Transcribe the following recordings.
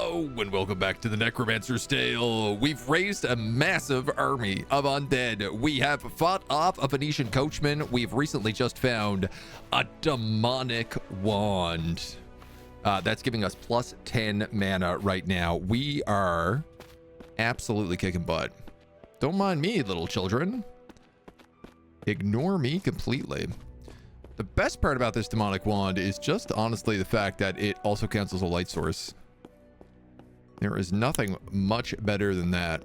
Hello and welcome back to the Necromancer's Tale. We've raised a massive army of undead. We have fought off a Phoenician coachman. We've recently just found a demonic wand. That's giving us plus 10 mana right now. We are absolutely kicking butt. Don't mind me, little children. Ignore me completely. The best part about this demonic wand is just honestly the fact that it also counts as a light source. There is nothing much better than that.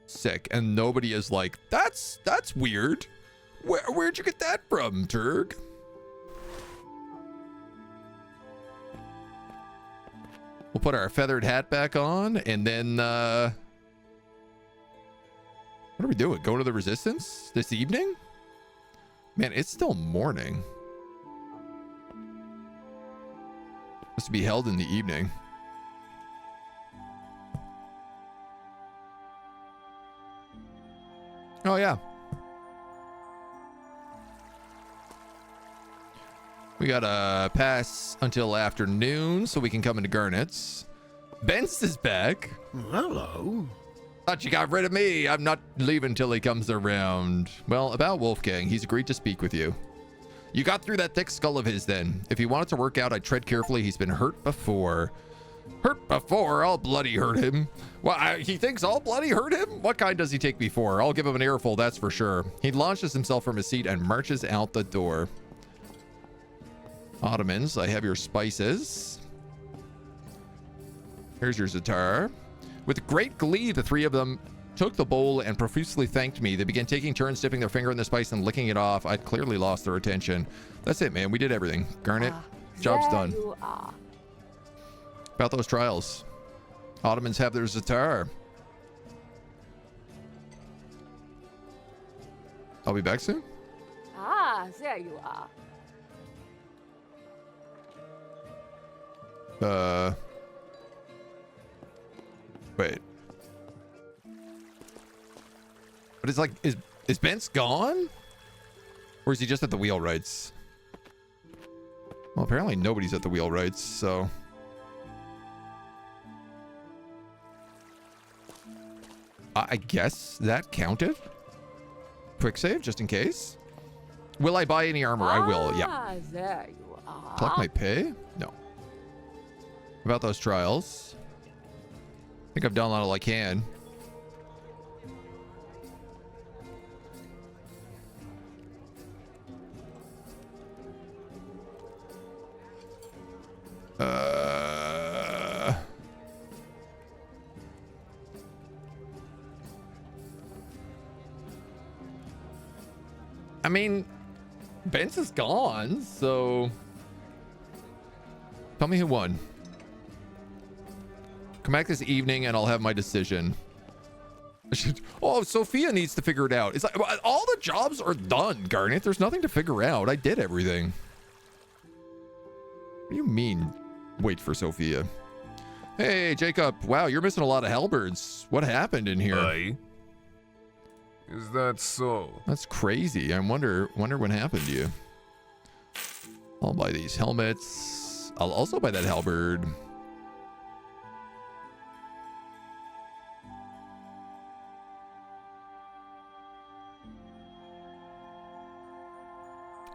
Sick. And nobody is like, that's weird. Where'd you get that from, Turg? We'll put our feathered hat back on and then what are we doing? Going to the resistance this evening? Man, it's still morning. Must be held in the evening. Oh, yeah. We gotta pass until afternoon so we can come into Garnet's. Benz is back. Hello. Thought you got rid of me. I'm not leaving till he comes around. Well, about Wolfgang, he's agreed to speak with you. You got through that thick skull of his then. If he wanted to work out, I'd tread carefully. He's been hurt before. Hurt before? I'll bloody hurt him. Well, he thinks I'll bloody hurt him? What kind does he take me for? I'll give him an earful, that's for sure. He launches himself from his seat and marches out the door. Ottomans, I have your spices. Here's your Zatar. With great glee, the three of them took the bowl and profusely thanked me. They began taking turns dipping their finger in the spice and licking it off. I'd clearly lost their attention. That's it, man. We did everything. Garnet, job's done. You are. About those trials. Ottomans have their Zatar. I'll be back soon. Ah, there you are. Wait. But it's like, is Bence gone? Or is he just at the wheelwrights? Well, apparently nobody's at the wheelwrights, so. I guess that counted. Quick save, just in case. Will I buy any armor? I will, yeah. Ah, there you are. Collect my pay? No. About those trials. I think I've done all I can. I mean, Bence is gone, so tell me who won. Come back this evening and I'll have my decision. Oh, Sophia needs to figure it out. It's like all the jobs are done, Garnet. There's nothing to figure out. I did everything. What do you mean, wait for Sophia? Hey, Jacob. Wow, you're missing a lot of halberds. What happened in here? Aye. Is that so? That's crazy. I wonder what happened to you. I'll buy these helmets. I'll also buy that halberd.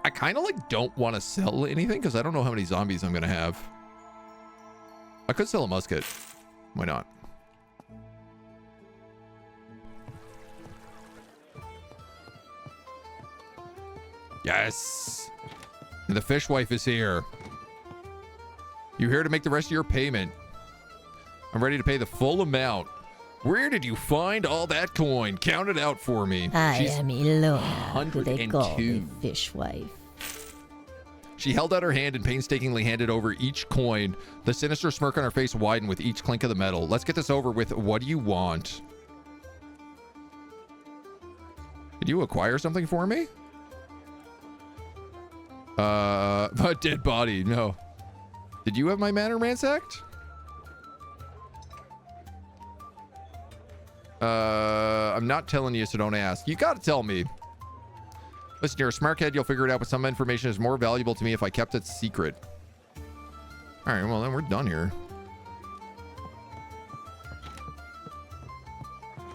I kind of like don't want to sell anything because I don't know how many zombies I'm going to have. I could sell a musket. Why not? Yes. And the fishwife is here. You're here to make the rest of your payment. I'm ready to pay the full amount. Where did you find all that coin? Count it out for me. She's am Ilona, who they call the 102. fishwife. She held out her hand and painstakingly handed over each coin. The sinister smirk on her face widened with each clink of the metal. Let's get this over with. What do you want? Did you acquire something for me? A dead body. No. Did you have my manor ransacked? I'm not telling you, so don't ask. You gotta tell me. Listen, you're a smart kid. You'll figure it out, but some information is more valuable to me if I kept it secret. All right, well, then we're done here.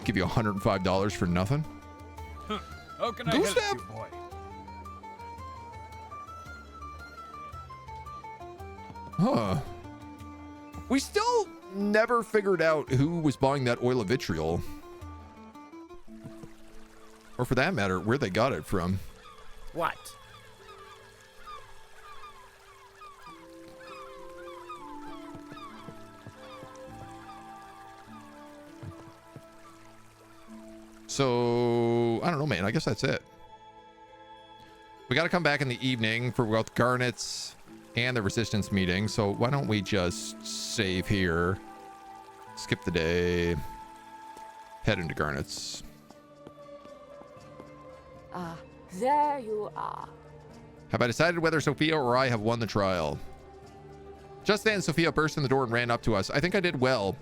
Give you $105 for nothing. How can I help you, boy? Huh. We still never figured out who was buying that oil of vitriol. Or for that matter, where they got it from. What? So, I don't know, man. I guess that's it. We got to come back in the evening for both Garnet's and the resistance meeting. So why don't we just save here, skip the day, head into Garnet's. Ah, there you are. Have I decided whether Sophia or I have won the trial? Just then, Sophia burst in the door and ran up to us. I think I did well.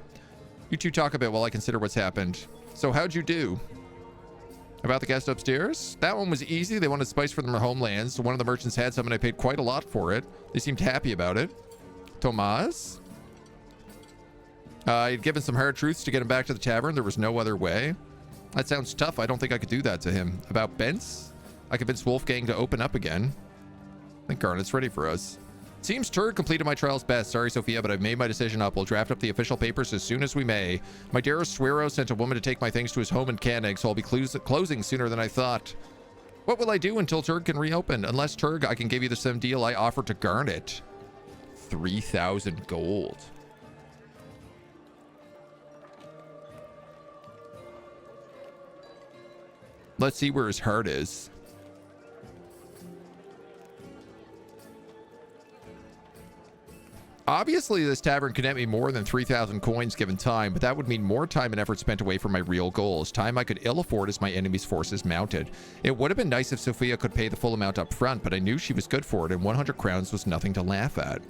You two talk a bit while I consider what's happened. So how'd you do? About the guest upstairs? That one was easy. They wanted spice from their homelands. So one of the merchants had some and I paid quite a lot for it. They seemed happy about it. Tomas? I'd given some hard truths to get him back to the tavern. There was no other way. That sounds tough. I don't think I could do that to him. About Bence? I convinced Wolfgang to open up again. I think Garnet's ready for us. Seems Turd completed my trials best. Sorry, Sophia, but I've made my decision up. We'll draft up the official papers as soon as we may. My dearest Swero sent a woman to take my things to his home in Canning, so I'll be closing sooner than I thought. What will I do until Turg can reopen? Unless Turg, I can give you the same deal I offered to Garnet. 3,000 gold. Let's see where his heart is. Obviously, this tavern could net me more than 3,000 coins given time, but that would mean more time and effort spent away from my real goals. Time I could ill afford as my enemy's forces mounted. It would have been nice if Sophia could pay the full amount up front, but I knew she was good for it, and 100 crowns was nothing to laugh at.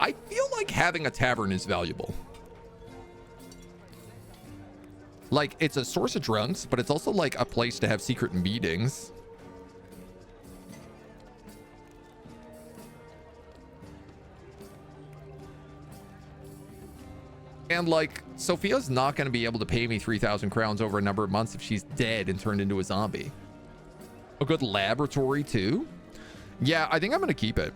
I feel like having a tavern is valuable. Like, it's a source of drunks, but it's also like a place to have secret meetings. And like, Sophia's not going to be able to pay me 3,000 crowns over a number of months if she's dead and turned into a zombie. A good laboratory too. Yeah, I think I'm going to keep it.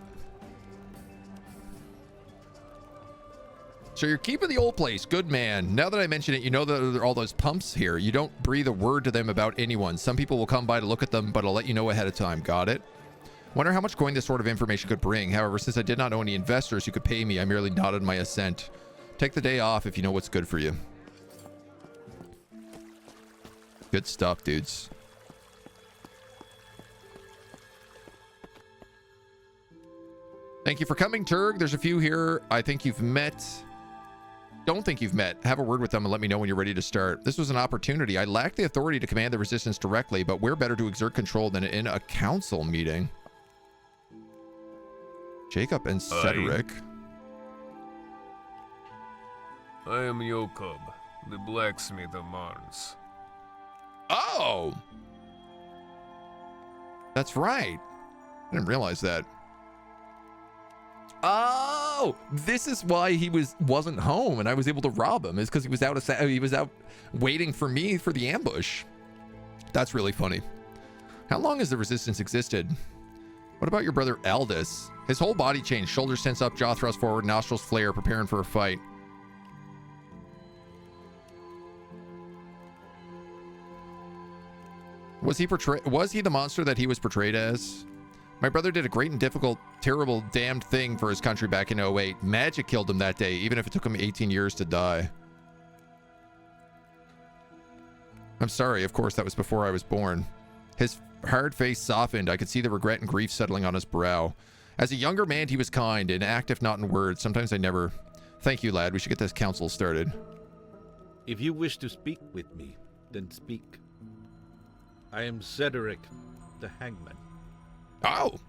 So you're keeping the old place. Good man. Now that I mention it, you know that there are all those pumps here. You don't breathe a word to them about anyone. Some people will come by to look at them, but I'll let you know ahead of time. Got it? Wonder how much coin this sort of information could bring. However, since I did not know any investors who could pay me, I merely nodded my assent. Take the day off if you know what's good for you. Good stuff, dudes. Thank you for coming, Turg. There's a few here I think you've met. Don't think you've met. Have a word with them and let me know when you're ready to start. This was an opportunity. I lacked the authority to command the resistance directly, but where better to exert control than in a council meeting? Jacob and Cedric. I am Jacob, the blacksmith of Mars. Oh! That's right. I didn't realize that. Oh, this is why he wasn't home and I was able to rob him. Is because he was out waiting for me for the ambush. That's really funny. How long has the resistance existed? What about your brother Aldous? His whole body changed. Shoulders tense up, jaw thrust forward, nostrils flare, preparing for a fight. Was he the monster that he was portrayed as? My brother did a great and difficult, terrible, damned thing for his country back in 08. Magic killed him that day, even if it took him 18 years to die. I'm sorry, of course, that was before I was born. His hard face softened. I could see the regret and grief settling on his brow. As a younger man, he was kind, in act if not in word. Sometimes I never... Thank you, lad. We should get this council started. If you wish to speak with me, then speak. I am Cedric, the hangman. Oh.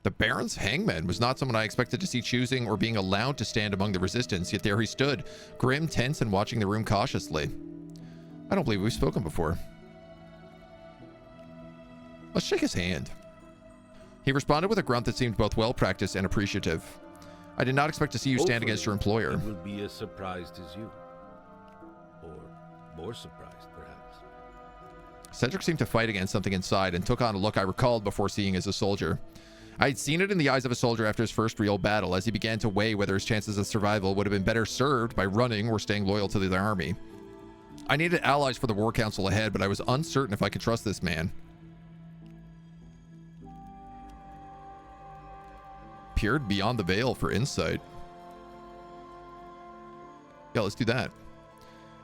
The Baron's hangman was not someone I expected to see choosing or being allowed to stand among the resistance, yet there he stood, grim, tense, and watching the room cautiously. I don't believe we've spoken before. Let's shake his hand. He responded with a grunt that seemed both well-practiced and appreciative. I did not expect to see you stand against your employer. It will be as surprised as you. Or more surprised, perhaps. Cedric seemed to fight against something inside and took on a look I recalled before seeing as a soldier. I had seen it in the eyes of a soldier after his first real battle, as he began to weigh whether his chances of survival would have been better served by running or staying loyal to the army. I needed allies for the war council ahead, but I was uncertain if I could trust this man. Peered beyond the veil for insight. Yeah, let's do that.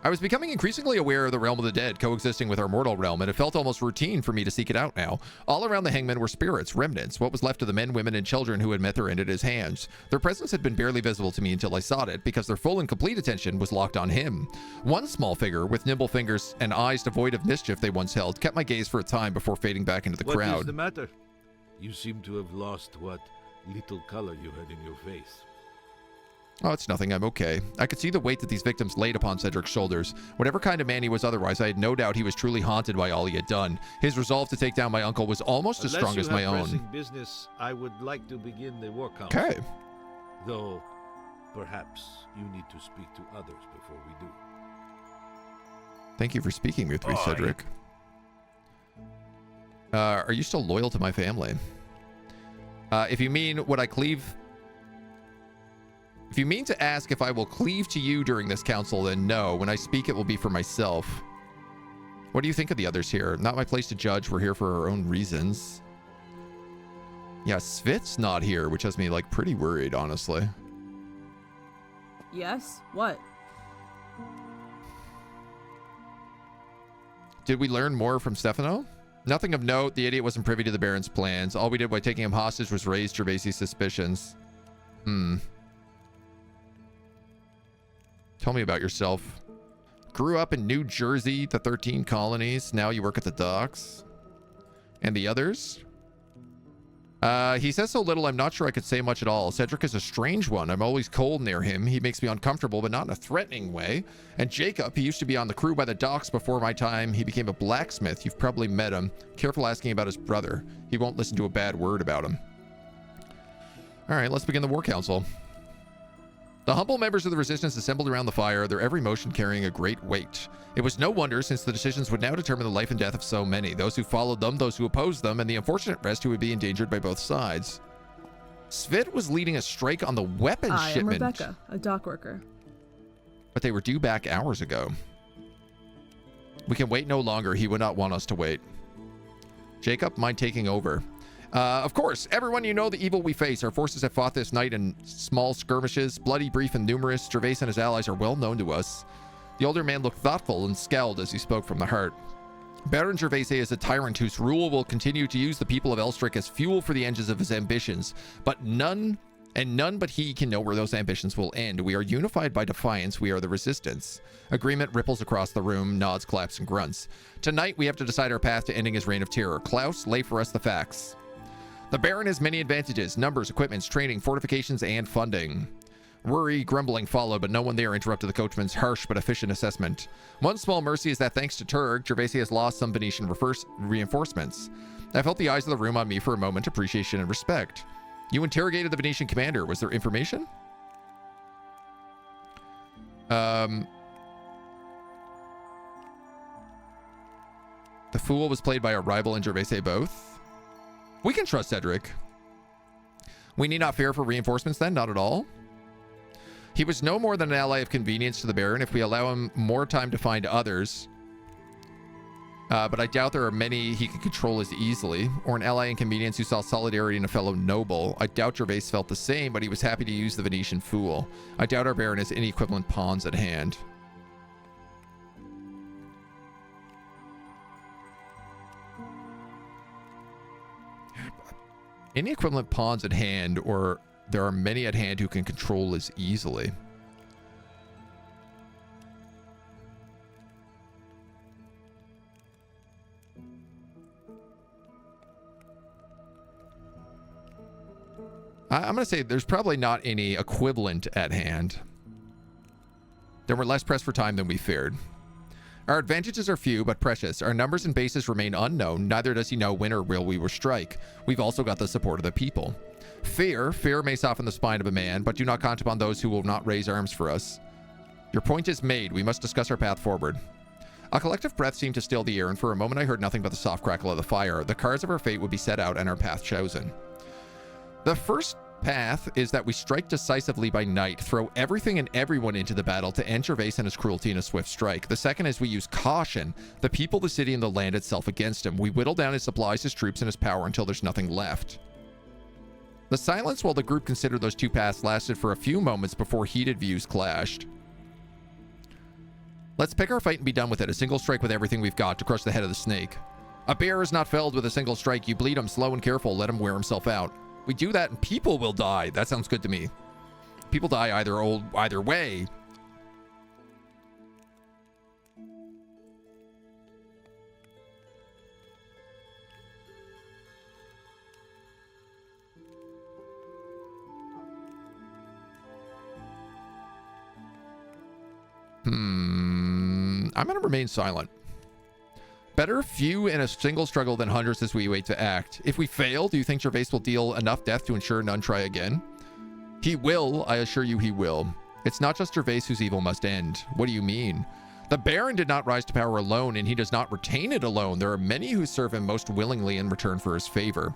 I was becoming increasingly aware of the realm of the dead coexisting with our mortal realm, and it felt almost routine for me to seek it out now. All around the hangman were spirits, remnants, what was left of the men, women, and children who had met their end at his hands. Their presence had been barely visible to me until I sought it, because their full and complete attention was locked on him. One small figure, with nimble fingers and eyes devoid of mischief they once held, kept my gaze for a time before fading back into the crowd. What is the matter? You seem to have lost what little color you had in your face. Oh, it's nothing. I'm okay. I could see the weight that these victims laid upon Cedric's shoulders. Whatever kind of man he was otherwise, I had no doubt he was truly haunted by all he had done. His resolve to take down my uncle was almost as strong as my own. Unless you have pressing business, I would like to begin the war council. Okay. Though, perhaps you need to speak to others before we do. Thank you for speaking with me, Cedric. Are you still loyal to my family? If you mean would I cleave... If you mean to ask if I will cleave to you during this council, then no. When I speak, it will be for myself. What do you think of the others here? Not my place to judge. We're here for our own reasons. Yeah, Svit's not here, which has me, like, pretty worried, honestly. Yes? What? Did we learn more from Stefano? Nothing of note. The idiot wasn't privy to the Baron's plans. All we did by taking him hostage was raise Gervasi's suspicions. Tell me about yourself. Grew up in New Jersey, the 13 colonies. Now you work at the docks. And the others? He says so little, I'm not sure I could say much at all. Cedric is a strange one. I'm always cold near him. He makes me uncomfortable, but not in a threatening way. And Jacob, he used to be on the crew by the docks before my time. He became a blacksmith. You've probably met him. Careful asking about his brother. He won't listen to a bad word about him. All right, let's begin the war council. The humble members of the resistance assembled around the fire, their every motion carrying a great weight. It was no wonder, since the decisions would now determine the life and death of so many, those who followed them, those who opposed them, and the unfortunate rest who would be endangered by both sides. Svit was leading a strike on the weapons shipment. I am Rebecca, a dock worker. But they were due back hours ago. We can wait no longer. He would not want us to wait. Jacob, mind taking over? Of course, everyone, you know the evil we face. Our forces have fought this night in small skirmishes, bloody, brief, and numerous. Gervais and his allies are well known to us. The older man looked thoughtful and scowled as he spoke from the heart. Baron Gervais is a tyrant whose rule will continue to use the people of Elstrick as fuel for the engines of his ambitions, but none but he can know where those ambitions will end. We are unified by defiance. We are the resistance. Agreement ripples across the room, nods, claps, and grunts. Tonight, we have to decide our path to ending his reign of terror. Klaus, lay for us the facts. The Baron has many advantages: numbers, equipments, training, fortifications, and funding. Worry, grumbling followed, but no one there interrupted the coachman's harsh but efficient assessment. One small mercy is that thanks to Turg, Gervais has lost some Venetian reinforcements. I felt the eyes of the room on me for a moment, appreciation and respect. You interrogated the Venetian commander. Was there information? The fool was played by a rival and Gervais both. We can trust Cedric. We need not fear for reinforcements then, not at all. He was no more than an ally of convenience to the Baron if we allow him more time to find others. But I doubt there are many he can control as easily, or an ally in convenience who saw solidarity in a fellow noble. I doubt Gervais felt the same, but he was happy to use the Venetian fool. I doubt our Baron has any equivalent pawns at hand. Any equivalent pawns at hand, or there are many at hand who can control as easily. I'm going to say there's probably not any equivalent at hand. Then we're less pressed for time than we feared. Our advantages are few, but precious. Our numbers and bases remain unknown. Neither does he know when or will we will strike. We've also got the support of the people. Fear may soften the spine of a man, but do not count upon those who will not raise arms for us. Your point is made. We must discuss our path forward. A collective breath seemed to still the air, and for a moment I heard nothing but the soft crackle of the fire. The cards of our fate would be set out and our path chosen. The first path is that we strike decisively by night, throw everything and everyone into the battle to end Gervais and his cruelty in a swift strike. The second is we use caution, the people, the city, and the land itself against him. We whittle down his supplies, his troops, and his power until there's nothing left. The silence while the group considered those two paths lasted for a few moments before heated views clashed. Let's pick our fight and be done with it. A single strike with everything we've got to crush the head of the snake. A bear is not felled with a single strike. You bleed him slow and careful. Let him wear himself out. We do that and people will die. That sounds good to me. People die either way. I'm going to remain silent. Better few in a single struggle than hundreds as we wait to act. If we fail, do you think Gervais will deal enough death to ensure none try again? He will, I assure you he will. It's not just Gervais whose evil must end. What do you mean? The Baron did not rise to power alone, and he does not retain it alone. There are many who serve him most willingly in return for his favor.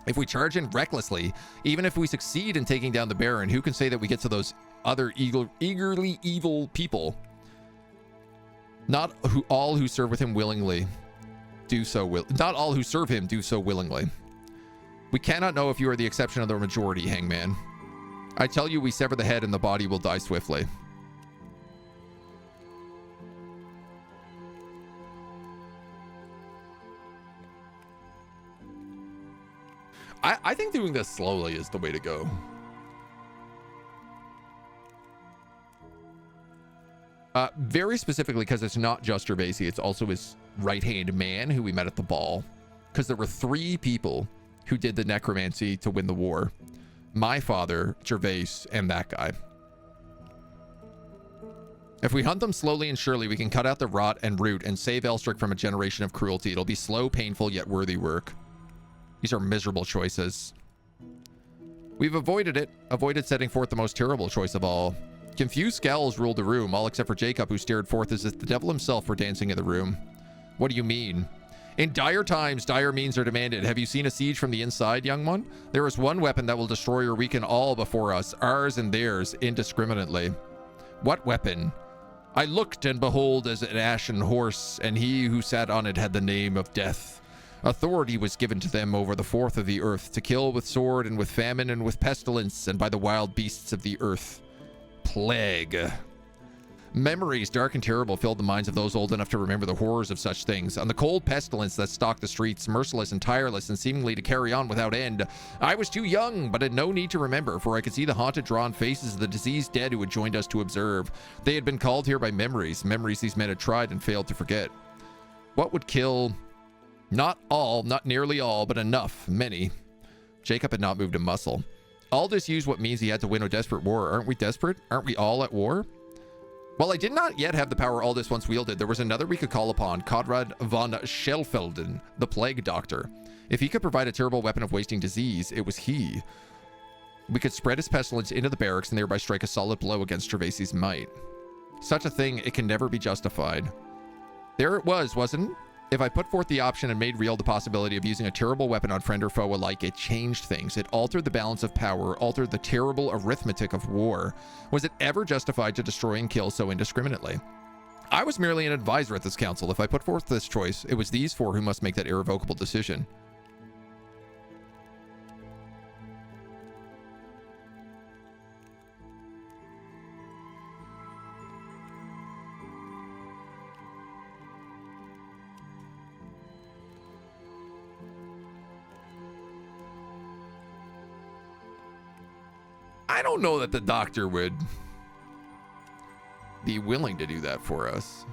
If we charge in recklessly, even if we succeed in taking down the Baron, who can say that we get to those other eagerly evil people? Not all who serve with him willingly do so. Not all who serve him do so willingly. We cannot know if you are the exception of the majority, Hangman. I tell you, we sever the head and the body will die swiftly. I think doing this slowly is the way to go. Very specifically because it's not just Gervais, it's also his right-hand man who we met at the ball. Because there were 3 people who did the necromancy to win the war. My father, Gervais, and that guy. If we hunt them slowly and surely, we can cut out the rot and root and save Elstrick from a generation of cruelty. It'll be slow, painful, yet worthy work. These are miserable choices. We've avoided setting forth the most terrible choice of all. Confused scowls ruled the room, all except for Jacob, who stared forth as if the devil himself were dancing in the room. What do you mean? In dire times, dire means are demanded. Have you seen a siege from the inside, young one? There is one weapon that will destroy or weaken all before us, ours and theirs, indiscriminately. What weapon? I looked, and behold, as an ashen horse, and he who sat on it had the name of Death. Authority was given to them over the fourth of the earth, to kill with sword and with famine and with pestilence and by the wild beasts of the earth. Plague. Memories dark and terrible filled the minds of those old enough to remember the horrors of such things. On the cold pestilence that stalked the streets, merciless and tireless and seemingly to carry on without end. I was too young, but had no need to remember, for I could see the haunted, drawn faces of the diseased dead who had joined us to observe. They had been called here by memories these men had tried and failed to forget. What would kill? Not all, not nearly all, but enough, many. Jacob had not moved a muscle. Aldous used what means he had to win a desperate war. Aren't we desperate? Aren't we all at war? While I did not yet have the power Aldous once wielded, there was another we could call upon, Conrad von Schelfelden, the Plague Doctor. If he could provide a terrible weapon of wasting disease, it was he. We could spread his pestilence into the barracks and thereby strike a solid blow against Gervais's might. Such a thing, it can never be justified. There it was, wasn't it? If I put forth the option and made real the possibility of using a terrible weapon on friend or foe alike, it changed things. It altered the balance of power, altered the terrible arithmetic of war. Was it ever justified to destroy and kill so indiscriminately? I was merely an advisor at this council. If I put forth this choice, it was these 4 who must make that irrevocable decision. I don't know that the doctor would be willing to do that for us.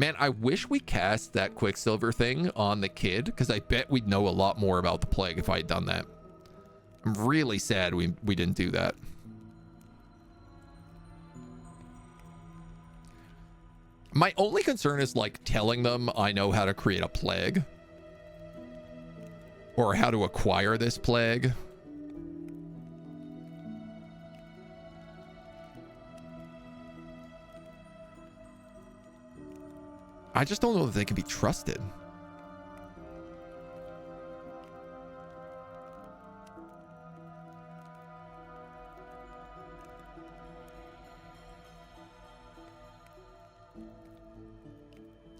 Man, I wish we cast that Quicksilver thing on the kid, because I bet we'd know a lot more about the plague if I had done that. I'm really sad we didn't do that. My only concern is like telling them I know how to create a plague. Or how to acquire this plague. I just don't know that they can be trusted.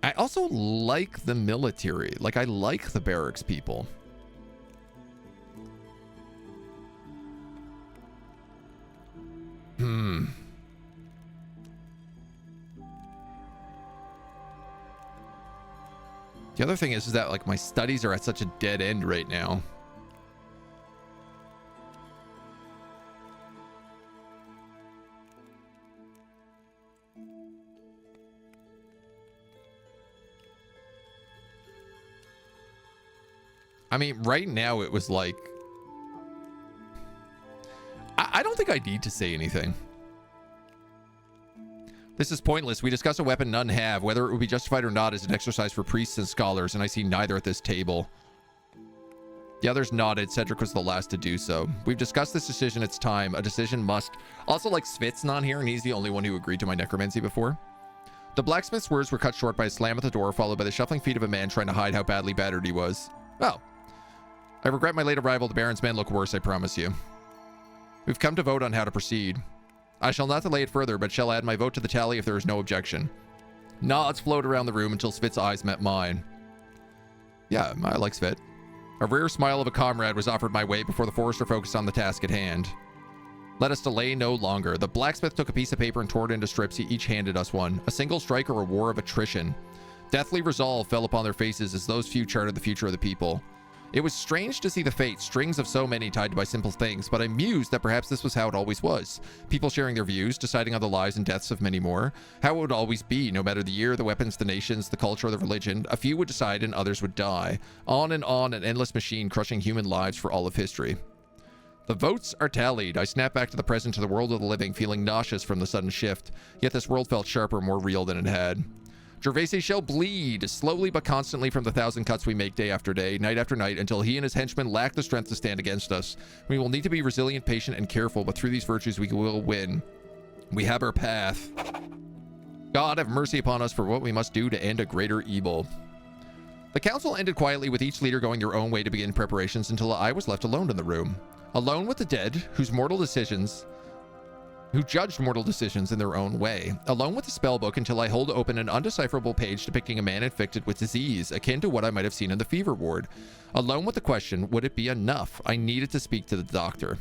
I also like the military. Like, I like the barracks people. The other thing is that, like, my studies are at such a dead end right now. I mean, right now it was like... I don't think I need to say anything. This is pointless. We discuss a weapon none have. Whether it would be justified or not is an exercise for priests and scholars, and I see neither at this table. The others nodded. Cedric was the last to do so. We've discussed this decision. It's time. A decision must. Also, like, Svit's not here, and he's the only one who agreed to my necromancy before. The blacksmith's words were cut short by a slam at the door, followed by the shuffling feet of a man trying to hide how badly battered he was. Oh. I regret my late arrival. The Baron's men look worse, I promise you. We've come to vote on how to proceed. I shall not delay it further, but shall add my vote to the tally if there is no objection. Nods flowed around the room until Svit's eyes met mine. Yeah, I like Svit. A rare smile of a comrade was offered my way before the forester focused on the task at hand. Let us delay no longer. The blacksmith took a piece of paper and tore it into strips. He each handed us one. A single strike or a war of attrition. Deathly resolve fell upon their faces as those few charted the future of the people. It was strange to see the fate, strings of so many tied by simple things, but I mused that perhaps this was how it always was. People sharing their views, deciding on the lives and deaths of many more. How it would always be, no matter the year, the weapons, the nations, the culture, the religion. A few would decide and others would die. On, an endless machine crushing human lives for all of history. The votes are tallied. I snapped back to the present, to the world of the living, feeling nauseous from the sudden shift. Yet this world felt sharper, more real than it had. Gervais shall bleed, slowly but constantly, from the 1,000 cuts we make day after day, night after night, until he and his henchmen lack the strength to stand against us. We will need to be resilient, patient, and careful, but through these virtues we will win. We have our path. God have mercy upon us for what we must do to end a greater evil. The council ended quietly, with each leader going their own way to begin preparations, until I was left alone in the room. Alone with the dead, who judged mortal decisions in their own way. Alone with the spellbook until I hold open an undecipherable page depicting a man infected with disease, akin to what I might have seen in the fever ward. Alone with the question, would it be enough? I needed to speak to the doctor.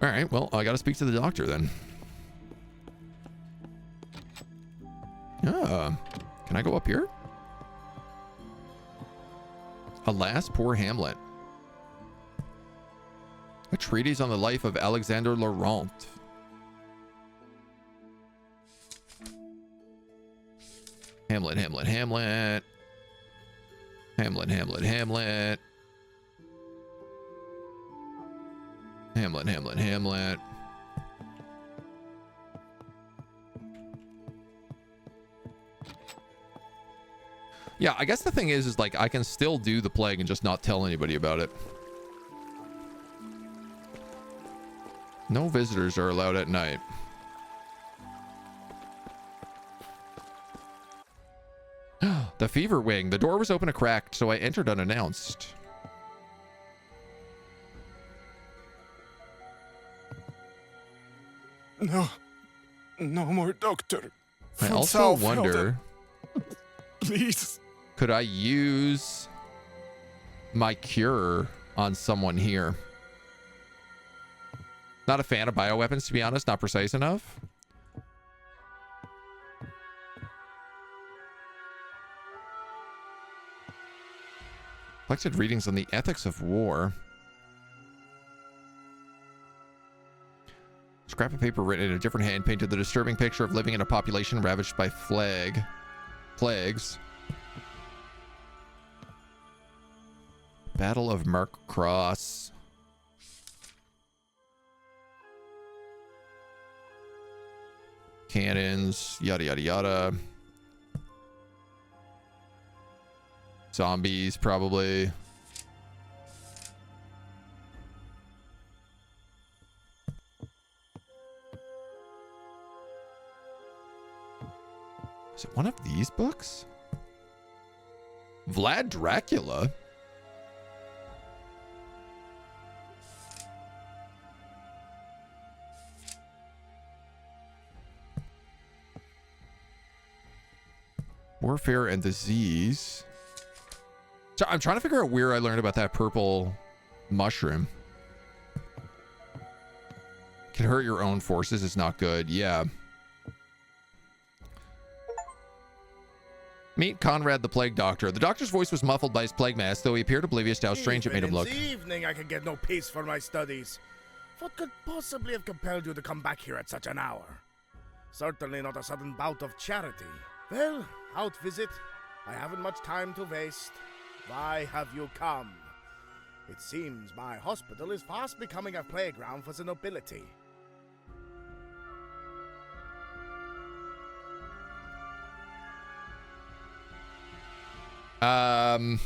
All right, well, I gotta speak to the doctor then. Can I go up here? Alas, poor Hamlet. A treatise on the life of Alexander Laurent. Hamlet, Hamlet, Hamlet. Hamlet, Hamlet, Hamlet. Hamlet, Hamlet, Hamlet. Yeah, I guess the thing is like I can still do the plague and just not tell anybody about it. No visitors are allowed at night. The fever wing. The door was open a crack, so I entered unannounced. No. No more doctor. I also wonder... Please. Could I use my cure on someone here? Not a fan of bioweapons, to be honest. Not precise enough. Collected readings on the ethics of war. scrap of paper written in a different hand painted the disturbing picture of living in a population ravaged by plagues. Battle of Mark Cross. Cannons, yada yada yada. Zombies, probably. Is it one of these books? Vlad Dracula? Warfare and Disease. So I'm trying to figure out where I learned about that purple mushroom. Can hurt your own forces. It's not good. Yeah. Meet Conrad the Plague Doctor. The doctor's voice was muffled by his plague mask, though he appeared oblivious to how strange it made him look. Even in the evening, I can get no peace for my studies. What could possibly have compelled you to come back here at such an hour? Certainly not a sudden bout of charity. Well, out visit. I haven't much time to waste. Why have you come? It seems my hospital is fast becoming a playground for the nobility. I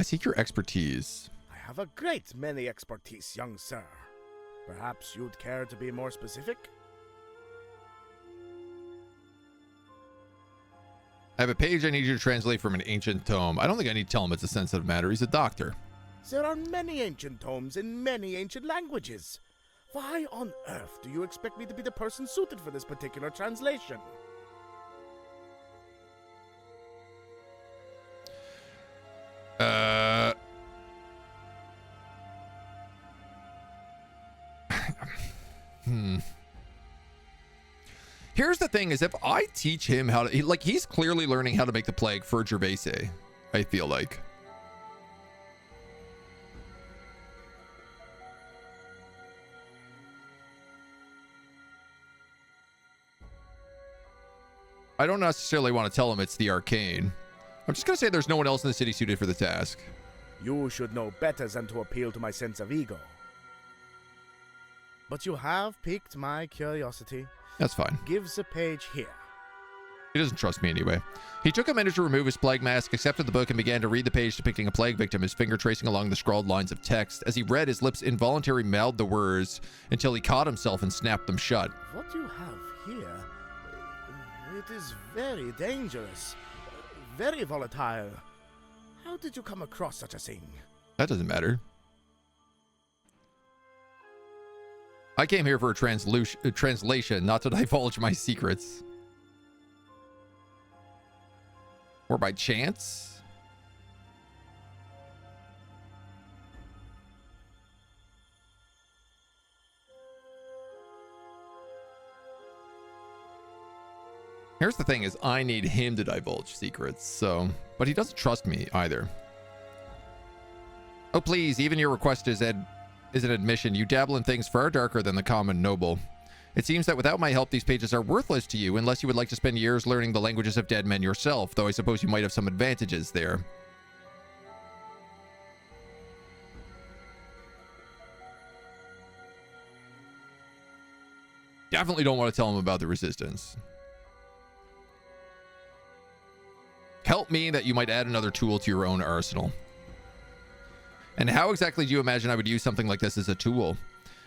seek your expertise. I have a great many expertise, young sir. Perhaps you'd care to be more specific? I have a page I need you to translate from an ancient tome. I don't think I need to tell him it's a sensitive matter. He's a doctor. There are many ancient tomes in many ancient languages. Why on earth do you expect me to be the person suited for this particular translation? Here's the thing is if I teach him how to, like, he's clearly learning how to make the plague for Gervase, I feel like. I don't necessarily want to tell him it's the arcane. I'm just going to say there's no one else in the city suited for the task. You should know better than to appeal to my sense of ego. But you have piqued my curiosity. That's fine. Give the page here. He doesn't trust me anyway. He took a minute to remove his plague mask, accepted the book, and began to read the page depicting a plague victim, his finger tracing along the scrawled lines of text. As he read, his lips involuntarily mouthed the words until he caught himself and snapped them shut. What you have here, it is very dangerous, very volatile. How did you come across such a thing? That doesn't matter. I came here for a translation, not to divulge my secrets. Or by chance? Here's the thing is I need him to divulge secrets, so... But he doesn't trust me either. Oh, please, even your request is an admission. You dabble in things far darker than the common noble. It seems that without my help, these pages are worthless to you, unless you would like to spend years learning the languages of dead men yourself, though I suppose you might have some advantages there. Definitely don't want to tell him about the resistance. Help me that you might add another tool to your own arsenal. And how exactly do you imagine I would use something like this as a tool?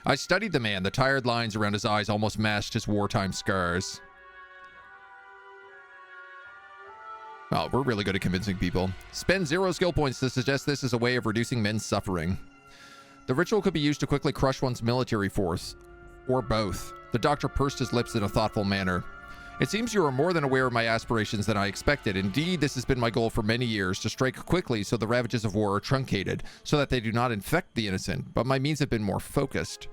I studied the man. The tired lines around his eyes almost matched his wartime scars. Oh, we're really good at convincing people. Spend 0 skill points to suggest this is a way of reducing men's suffering. The ritual could be used to quickly crush one's military force, or both. The doctor pursed his lips in a thoughtful manner. It seems you are more than aware of my aspirations than I expected. Indeed, this has been my goal for many years, to strike quickly so the ravages of war are truncated, so that they do not infect the innocent, but my means have been more focused.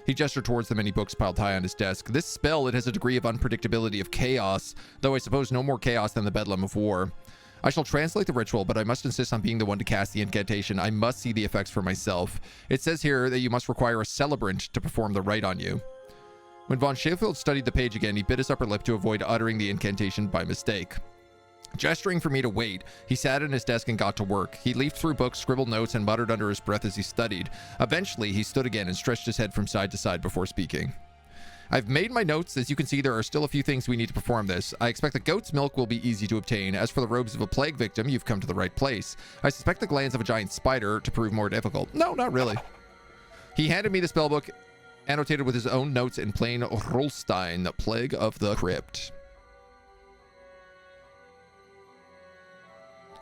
He gestured towards the many books piled high on his desk. This spell, it has a degree of unpredictability of chaos, though I suppose no more chaos than the bedlam of war. I shall translate the ritual, but I must insist on being the one to cast the incantation. I must see the effects for myself. It says here that you must require a celebrant to perform the rite on you. When Von Sheffield studied the page again, he bit his upper lip to avoid uttering the incantation by mistake. Gesturing for me to wait, he sat at his desk and got to work. He leafed through books, scribbled notes, and muttered under his breath as he studied. Eventually, he stood again and stretched his head from side to side before speaking. I've made my notes. As you can see, there are still a few things we need to perform this. I expect the goat's milk will be easy to obtain. As for the robes of a plague victim, you've come to the right place. I suspect the glands of a giant spider to prove more difficult. No, not really. He handed me the spellbook, annotated with his own notes in plain Rolstein, the Plague of the Crypt.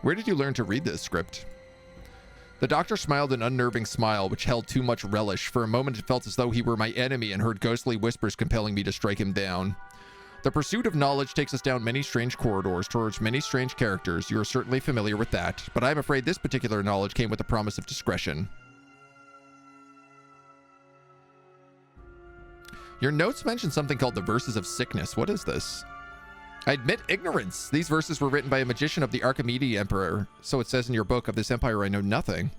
Where did you learn to read this script? The doctor smiled an unnerving smile, which held too much relish. For a moment, it felt as though he were my enemy and heard ghostly whispers compelling me to strike him down. The pursuit of knowledge takes us down many strange corridors towards many strange characters. You are certainly familiar with that, but I'm afraid this particular knowledge came with the promise of discretion. Your notes mention something called the Verses of Sickness. What is this? I admit ignorance. These verses were written by a magician of the Archimede Emperor. So it says in your book. Of this empire I know nothing.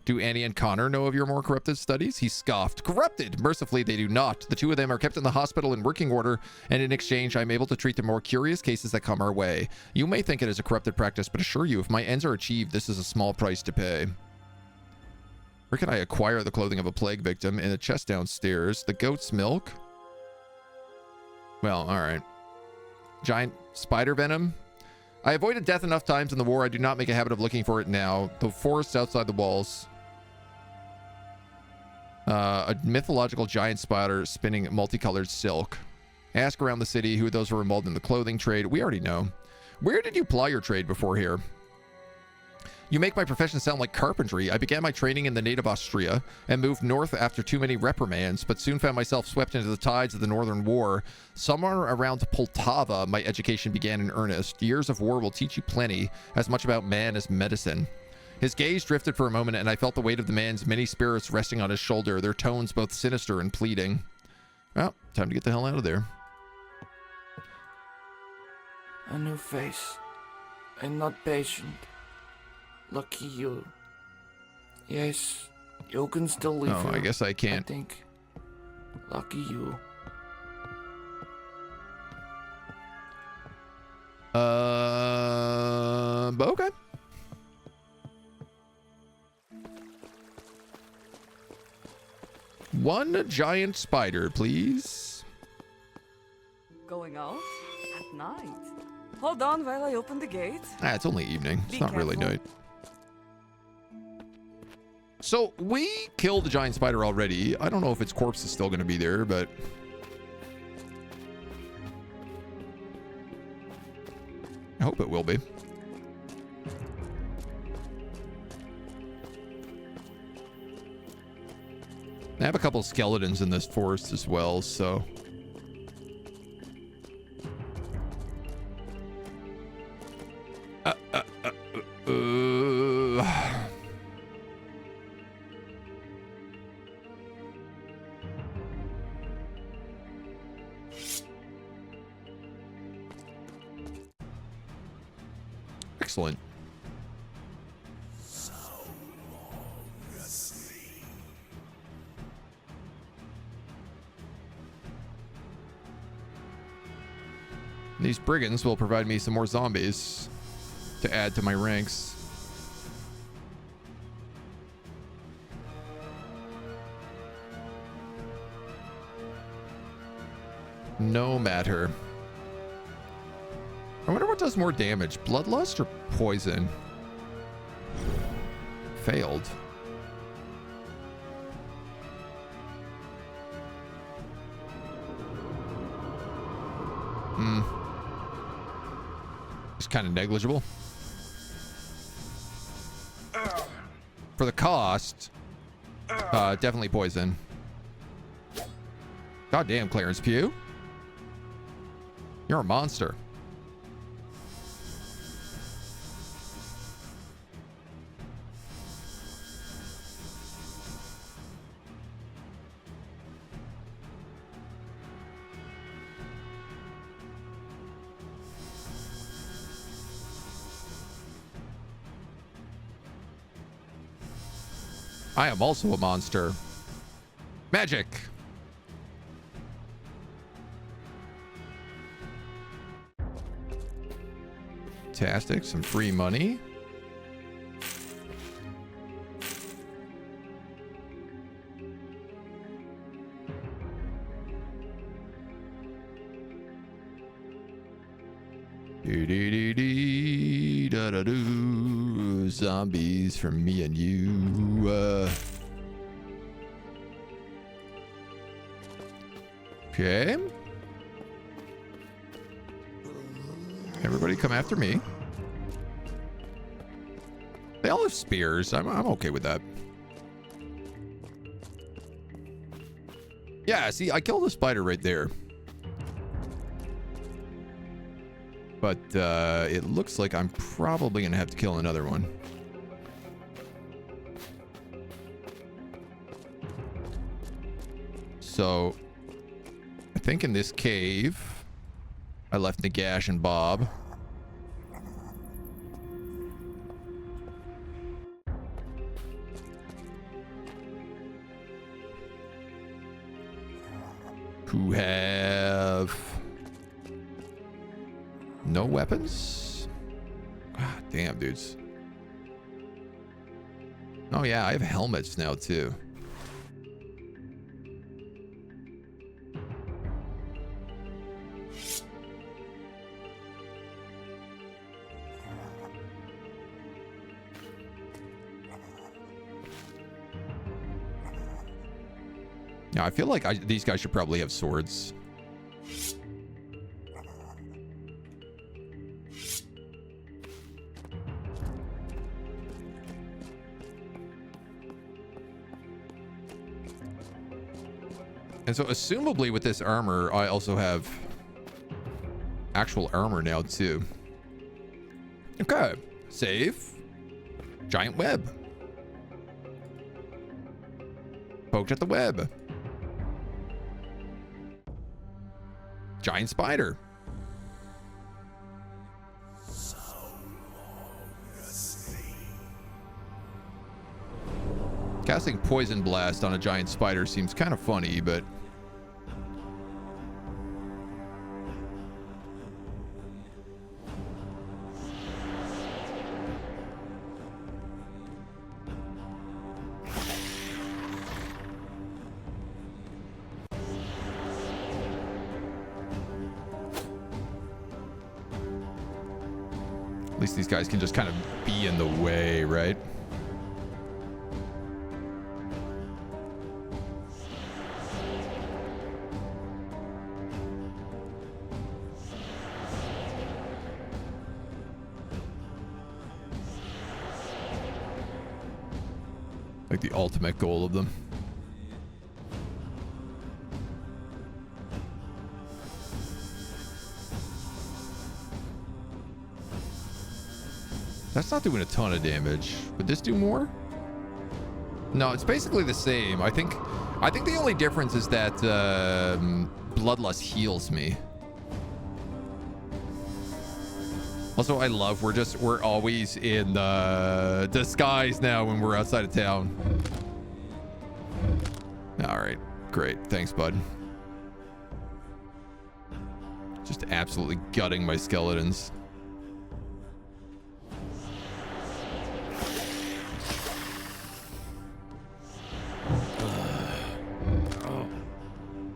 Do Annie and Connor know of your more corrupted studies? He scoffed. Corrupted? Mercifully, they do not. The two of them are kept in the hospital in working order, and in exchange, I'm able to treat the more curious cases that come our way. You may think it is a corrupted practice, but assure you, if my ends are achieved, this is a small price to pay. Where can I acquire the clothing of a plague victim? In the chest downstairs. The goat's milk? Well, alright. Giant spider venom? I avoided death enough times in the war. I do not make a habit of looking for it now. The forests outside the walls. A mythological giant spider spinning multicolored silk. Ask around the city who those were involved in the clothing trade. We already know. Where did you ply your trade before here? You make my profession sound like carpentry. I began my training in the native Austria and moved north after too many reprimands, but soon found myself swept into the tides of the Northern War. Somewhere around Poltava, my education began in earnest. Years of war will teach you plenty, as much about man as medicine. His gaze drifted for a moment, and I felt the weight of the man's many spirits resting on his shoulder, their tones both sinister and pleading. Well, time to get the hell out of there. A new face. I'm not patient. Lucky you. Yes, you can still leave Oh, her, I guess I can't. I think. Lucky you. Okay. One giant spider, please. Going out? At night? Hold on while I open the gate. Ah, it's only evening. It's Be not really careful. night. So, we killed the giant spider already. I don't know if its corpse is still going to be there, but... I hope it will be. I have a couple skeletons in this forest as well, so... Excellent. These brigands will provide me some more zombies to add to my ranks. No matter. I wonder what does more damage, bloodlust or poison? Failed. It's kind of negligible. For the cost, definitely poison. Goddamn, Clarence Pugh. You're a monster. I am also a monster. Magic. Fantastic. Some free money. Do-do-do-do-da-da-do. Zombies for me and you. Okay. Everybody come after me. They all have spears. I'm okay with that. Yeah, see, I killed a spider right there. But it looks like I'm probably going to have to kill another one. So, I think in this cave, I left Nagash and Bob. Who have no weapons? God damn, dudes. Oh yeah, I have helmets now too. Yeah, I feel like these guys should probably have swords. And so, assumably, with this armor, I also have actual armor now, too. Okay. Save. Giant web. Poked at the web. Giant spider. Casting poison blast on a giant spider seems kind of funny, but at least these guys can just kind of be in the way, right? Like the ultimate goal of them. That's not doing a ton of damage. Would this do more? No, it's basically the same. I think the only difference is that Bloodlust heals me. Also, I love we're always in disguise now when we're outside of town. All right, great. Thanks, bud. Just absolutely gutting my skeletons.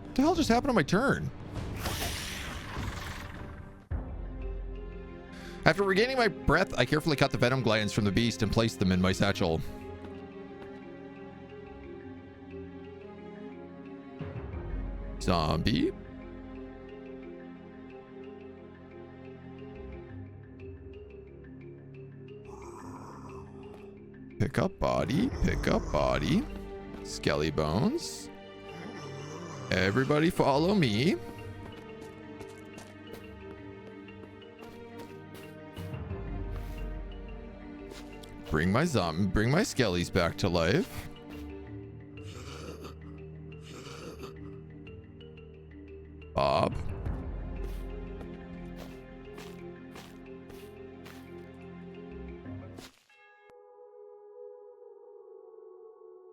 What the hell just happened on my turn? After regaining my breath, I carefully cut the venom glands from the beast and placed them in my satchel. Zombie. Pick up body, pick up body. Skelly bones. Everybody follow me. Bring my skellies back to life. Bob.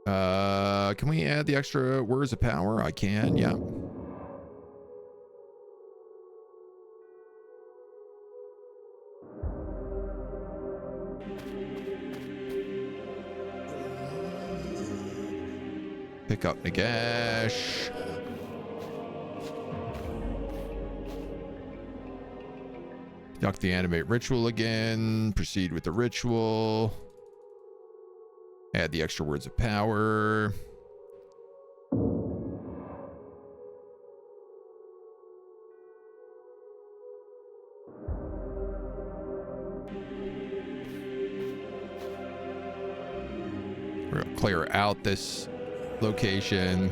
Can we add the extra words of power? I can, yeah. Pick up Nagash. Conduct the animate ritual again. Proceed with the ritual. Add the extra words of power. We're gonna clear out this location.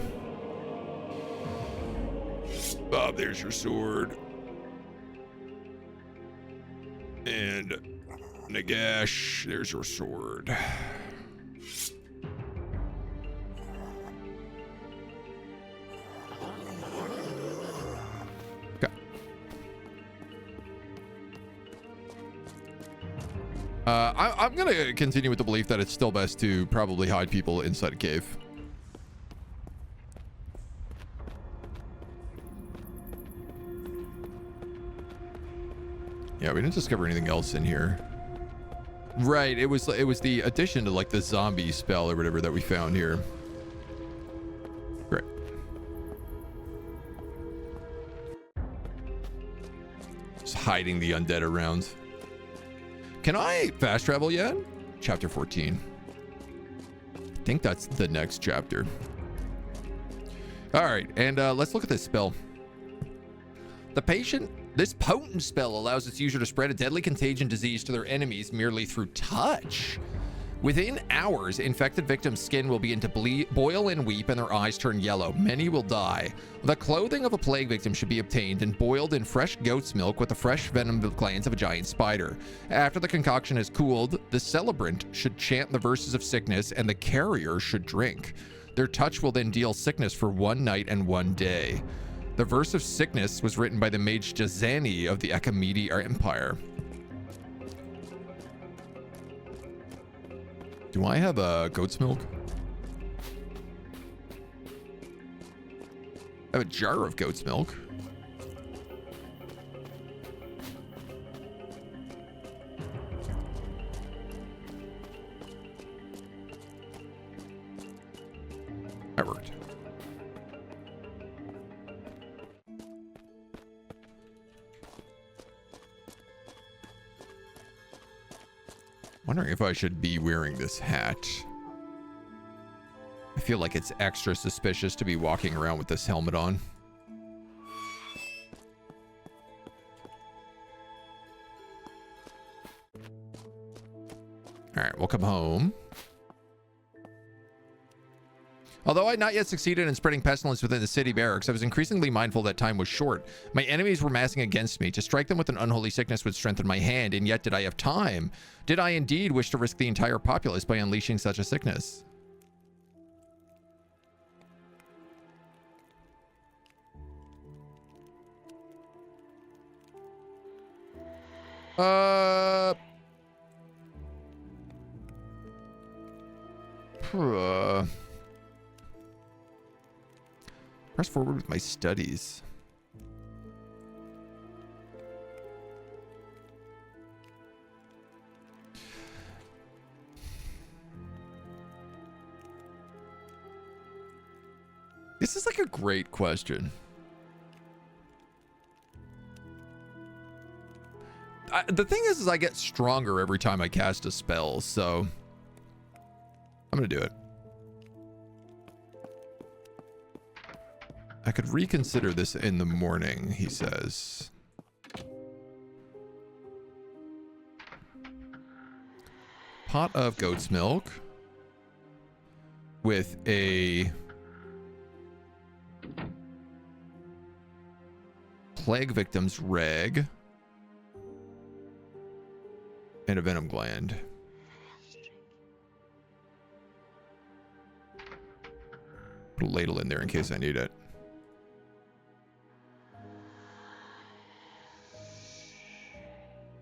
Bob, there's your sword. And Nagash, there's your sword. Okay. I'm gonna continue with the belief that it's still best to probably hide people inside a cave. Yeah, we didn't discover anything else in here. Right, it was the addition to like the zombie spell or whatever that we found here. Great. Just hiding the undead around. Can I fast travel yet? Chapter 14. I think that's the next chapter. All right, and let's look at this spell. This potent spell allows its user to spread a deadly contagion disease to their enemies merely through touch. Within hours, infected victims' skin will begin to boil and weep, and their eyes turn yellow. Many will die. The clothing of a plague victim should be obtained and boiled in fresh goat's milk with the fresh venom glands of a giant spider. After the concoction has cooled, the celebrant should chant the verses of sickness, and the carrier should drink. Their touch will then deal sickness for 1 night and 1 day. The verse of sickness was written by the mage Jazani of the Achaemedi Empire. Do I have goat's milk? I have a jar of goat's milk. That worked. Wondering if I should be wearing this hat. I feel like it's extra suspicious to be walking around with this helmet on. All right, we'll come home. Although I had not yet succeeded in spreading pestilence within the city barracks, I was increasingly mindful that time was short. My enemies were massing against me. To strike them with an unholy sickness would strengthen my hand, and yet did I have time? Did I indeed wish to risk the entire populace by unleashing such a sickness? Press forward with my studies. This is like a great question. The thing is I get stronger every time I cast a spell, so I'm gonna do it. I could reconsider this in the morning, he says. Pot of goat's milk with a plague victim's rag and a venom gland. Put a ladle in there in case I need it.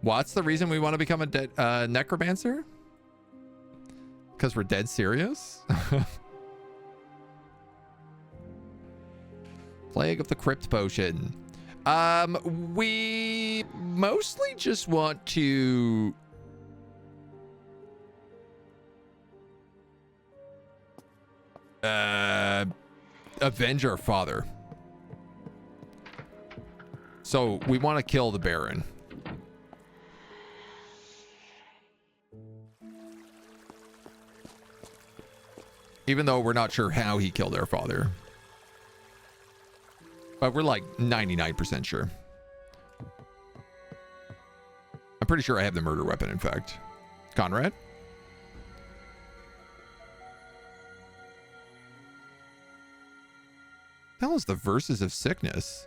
What's the reason we want to become a necromancer? Because we're dead serious? Plague of the Crypt potion. We mostly just want to avenge our father. So we want to kill the Baron. Even though we're not sure how he killed our father. But we're like 99% sure. I'm pretty sure I have the murder weapon, in fact. Conrad? What the hell is the verses of sickness?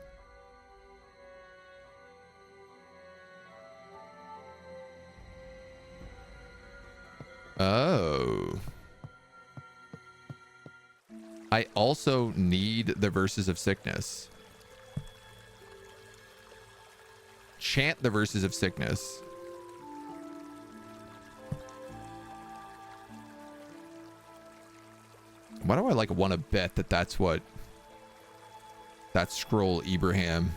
Oh. I also need the verses of sickness. Chant the verses of sickness. Why do I like want to bet that that's what that scroll Ibrahim?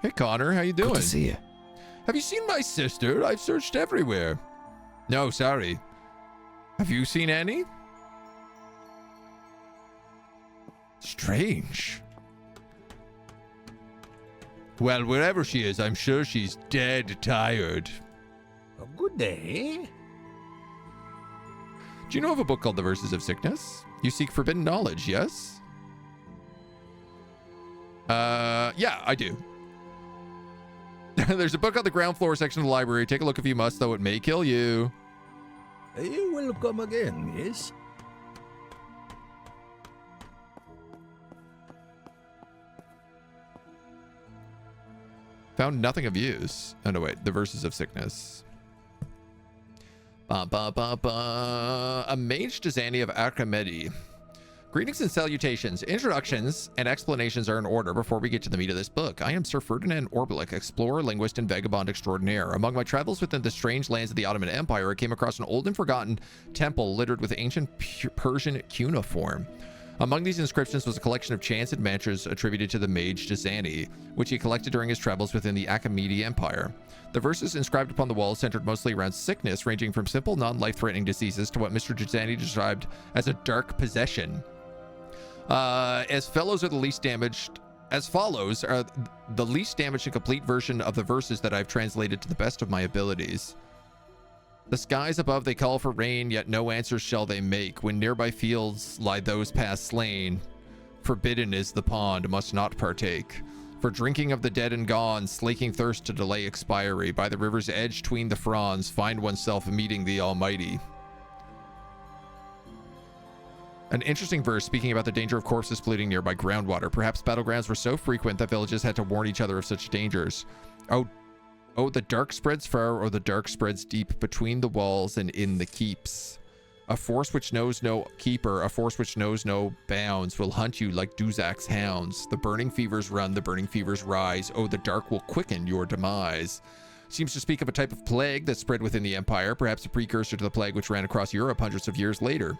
Hey Connor, how you doing? Good to see you. Have you seen my sister? I've searched everywhere. No, sorry. Have you seen any? Strange. Well, wherever she is, I'm sure she's dead tired. A good day. Do you know of a book called The Verses of Sickness? You seek forbidden knowledge, yes? Yeah, I do. There's a book on the ground floor section of the library. Take a look if you must, though it may kill you. You will come again, yes? Found nothing of use. Oh, no, wait. The Verses of Sickness. Ba, ba, ba, ba. A mage Dizani of Archimede. Greetings and salutations. Introductions and explanations are in order before we get to the meat of this book. I am Sir Ferdinand Orbelik, explorer, linguist, and vagabond extraordinaire. Among my travels within the strange lands of the Ottoman Empire, I came across an old and forgotten temple littered with ancient Persian cuneiform. Among these inscriptions was a collection of chants and mantras attributed to the mage Dizani, which he collected during his travels within the Achaemenid Empire. The verses inscribed upon the walls centered mostly around sickness, ranging from simple, non-life-threatening diseases to what Mr. Dizani described as a dark possession. As follows are the least damaged and complete version of the verses that I've translated to the best of my abilities. The skies above they call for rain, yet no answers shall they make. When nearby fields lie those past slain, forbidden is the pond, must not partake. For drinking of the dead and gone, slaking thirst to delay expiry, by the river's edge tween the fronds, find oneself meeting the Almighty. An interesting verse speaking about the danger of corpses polluting nearby groundwater. Perhaps battlegrounds were so frequent that villages had to warn each other of such dangers. Oh, the dark spreads far, or the dark spreads deep, between the walls and in the keeps. A force which knows no keeper, a force which knows no bounds, will hunt you like Duzak's hounds. The burning fevers run, the burning fevers rise. Oh, the dark will quicken your demise. Seems to speak of a type of plague that spread within the empire, perhaps a precursor to the plague which ran across Europe hundreds of years later.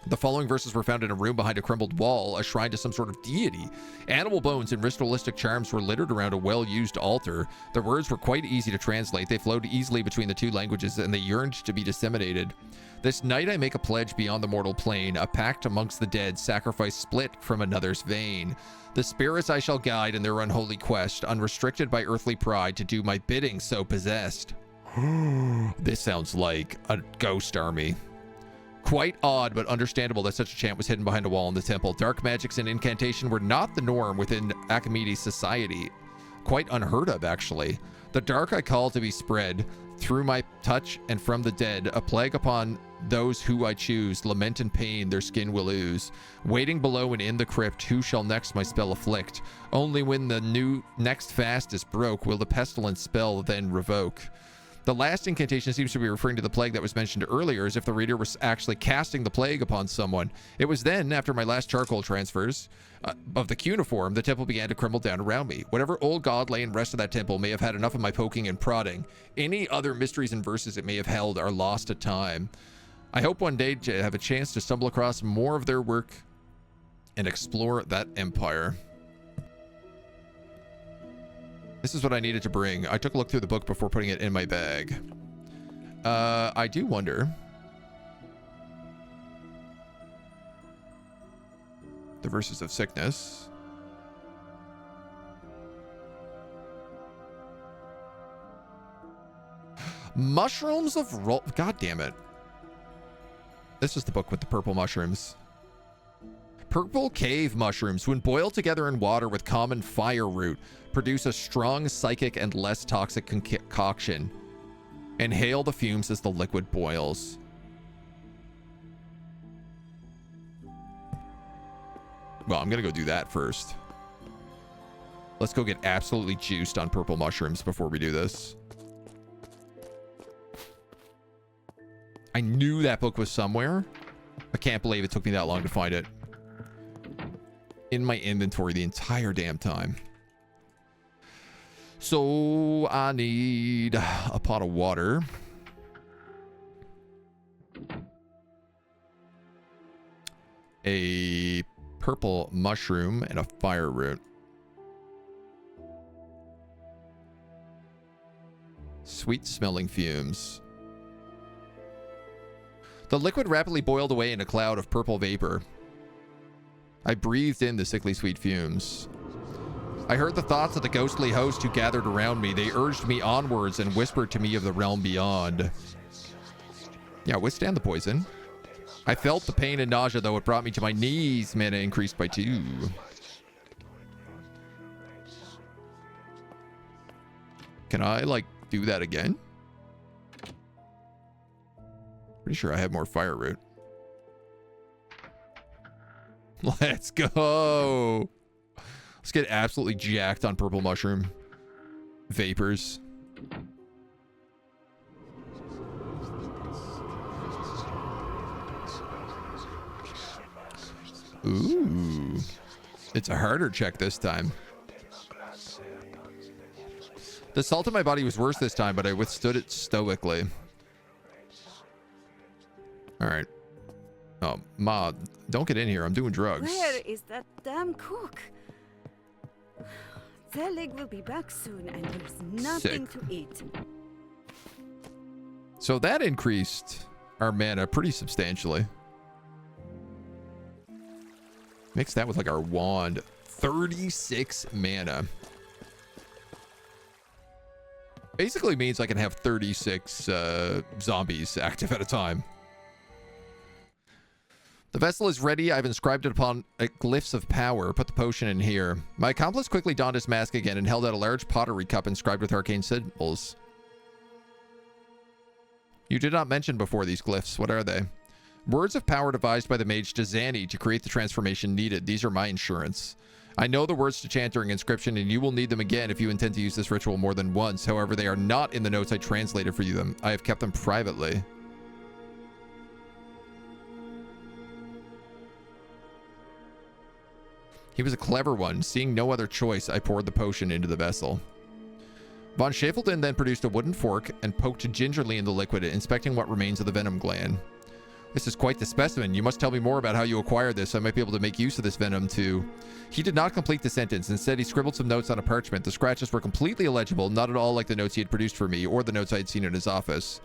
The following verses were found in a room behind a crumbled wall, a shrine to some sort of deity. Animal bones and ritualistic charms were littered around a well-used altar. The words were quite easy to translate. They flowed easily between the two languages, and they yearned to be disseminated. This night I make a pledge beyond the mortal plane, a pact amongst the dead, sacrifice split from another's vein. The spirits I shall guide in their unholy quest, unrestricted by earthly pride, to do my bidding, so possessed. This sounds like a ghost army. Quite odd, but understandable that such a chant was hidden behind a wall in the temple. Dark magics and incantation were not the norm within Achaemenid society. Quite unheard of, actually. The dark I call to be spread, through my touch and from the dead, a plague upon those who I choose. Lament and pain their skin will ooze. Waiting below and in the crypt, who shall next my spell afflict? Only when the next fast is broke will the pestilence spell then revoke. The last incantation seems to be referring to the plague that was mentioned earlier, as if the reader was actually casting the plague upon someone. It was then, after my last charcoal transfers of the cuneiform, the temple began to crumble down around me. Whatever old god lay in rest of that temple may have had enough of my poking and prodding. Any other mysteries and verses it may have held are lost to time. I hope one day to have a chance to stumble across more of their work and explore that empire. This is what I needed to bring. I took a look through the book before putting it in my bag. I do wonder. The verses of sickness. Mushrooms of roll. God damn it. This is the book with the purple mushrooms. Purple cave mushrooms, when boiled together in water with common fire root, produce a strong psychic and less toxic concoction. Inhale the fumes as the liquid boils. Well, I'm gonna go do that first. Let's go get absolutely juiced on purple mushrooms before we do this. I knew that book was somewhere. I can't believe it took me that long to find it. In my inventory the entire damn time. So I need a pot of water. A purple mushroom and a fire root. Sweet smelling fumes. The liquid rapidly boiled away in a cloud of purple vapor. I breathed in the sickly sweet fumes. I heard the thoughts of the ghostly host who gathered around me. They urged me onwards and whispered to me of the realm beyond. Yeah, withstand the poison. I felt the pain and nausea, though it brought me to my knees. Mana increased by 2. Can I, like, do that again? Pretty sure I have more fire root. Let's go. Let's get absolutely jacked on purple mushroom vapors. Ooh. It's a harder check this time. The salt in my body was worse this time, but I withstood it stoically. All right. Oh, Ma, don't get in here. I'm doing drugs. Where is that damn cook? Zelig will be back soon, and there's nothing to eat. So that increased our mana pretty substantially. Mix that with like our wand. 36 mana. Basically means I can have 36 zombies active at a time. The vessel is ready. I've inscribed it upon glyphs of power. Put the potion in here. My accomplice quickly donned his mask again and held out a large pottery cup inscribed with arcane symbols. You did not mention before these glyphs. What are they? Words of power devised by the mage Dazani to create the transformation needed. These are my insurance. I know the words to chant during inscription, and you will need them again if you intend to use this ritual more than once. However, they are not in the notes I translated for you. I have kept them privately. He was a clever one. Seeing no other choice, I poured the potion into the vessel. Von Schäfelden then produced a wooden fork and poked gingerly in the liquid, inspecting what remains of the venom gland. This is quite the specimen. You must tell me more about how you acquired this, so I might be able to make use of this venom too. He did not complete the sentence. Instead, he scribbled some notes on a parchment. The scratches were completely illegible, not at all like the notes he had produced for me or the notes I had seen in his office.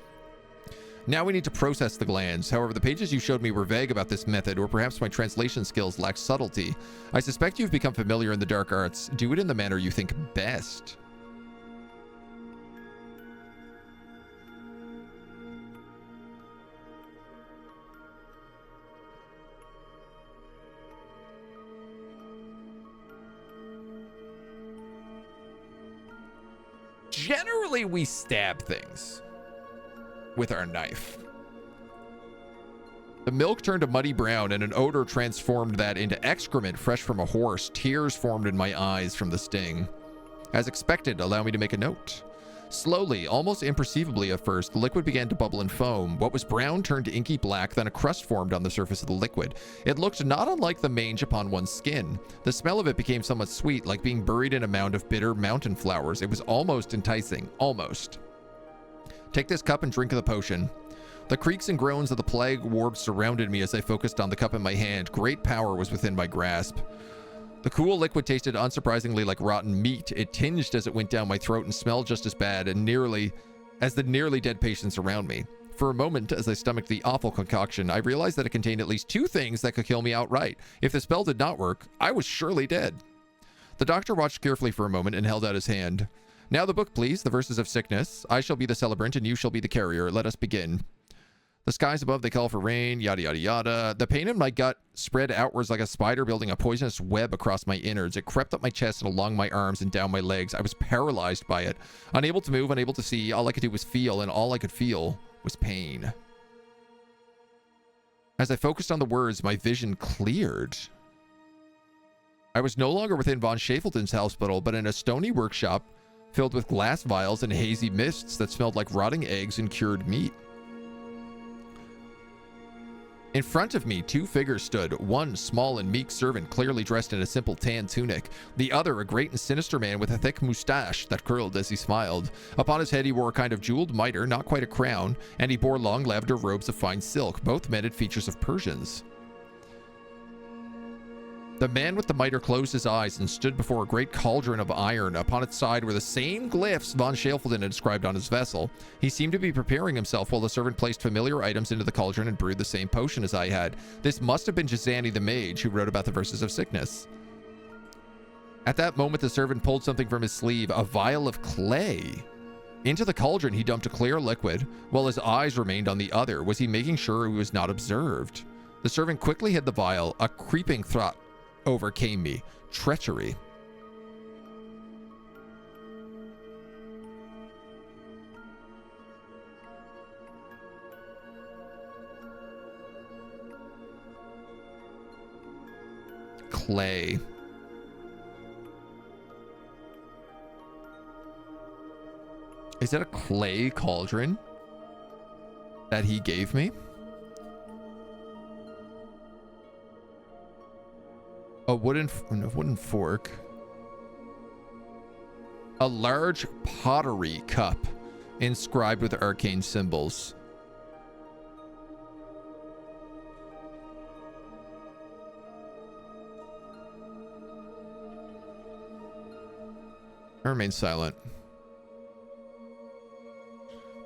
Now we need to process the glands. However, the pages you showed me were vague about this method, or perhaps my translation skills lack subtlety. I suspect you've become familiar in the dark arts. Do it in the manner you think best. Generally, we stab things with our knife. The milk turned a muddy brown, and an odor transformed that into excrement fresh from a horse. Tears formed in my eyes from the sting. As expected, allow me to make a note. Slowly, almost imperceivably at first, the liquid began to bubble and foam. What was brown turned to inky black, then a crust formed on the surface of the liquid. It looked not unlike the mange upon one's skin. The smell of it became somewhat sweet, like being buried in a mound of bitter mountain flowers. It was almost enticing. Almost. Take this cup and drink of the potion. The creaks and groans of the plague ward surrounded me as I focused on the cup in my hand. Great power was within my grasp. The cool liquid tasted unsurprisingly like rotten meat. It tinged as it went down my throat and smelled just as bad and as the nearly dead patients around me. For a moment, as I stomached the awful concoction, I realized that it contained at least 2 things that could kill me outright. If the spell did not work, I was surely dead. The doctor watched carefully for a moment and held out his hand. Now the book, please, the verses of sickness. I shall be the celebrant and you shall be the carrier. Let us begin. The skies above, they call for rain, yada, yada, yada. The pain in my gut spread outwards like a spider building a poisonous web across my innards. It crept up my chest and along my arms and down my legs. I was paralyzed by it. Unable to move, unable to see. All I could do was feel, and all I could feel was pain. As I focused on the words, my vision cleared. I was no longer within von Schäfelden's hospital, but in a stony workshop filled with glass vials and hazy mists that smelled like rotting eggs and cured meat. In front of me, 2 figures stood, one small and meek servant clearly dressed in a simple tan tunic, the other a great and sinister man with a thick moustache that curled as he smiled. Upon his head he wore a kind of jeweled mitre, not quite a crown, and he bore long lavender robes of fine silk. Both men had features of Persians. The man with the mitre closed his eyes and stood before a great cauldron of iron. Upon its side were the same glyphs von Schäfelden had inscribed on his vessel. He seemed to be preparing himself while the servant placed familiar items into the cauldron and brewed the same potion as I had. This must have been Jazani the mage who wrote about the verses of sickness. At that moment, the servant pulled something from his sleeve, a vial of clay. Into the cauldron, he dumped a clear liquid, while his eyes remained on the other. Was he making sure he was not observed? The servant quickly hid the vial. A creeping thought overcame me. Treachery. Clay. Is it a clay cauldron that he gave me? A wooden fork. A large pottery cup inscribed with arcane symbols. I remain silent.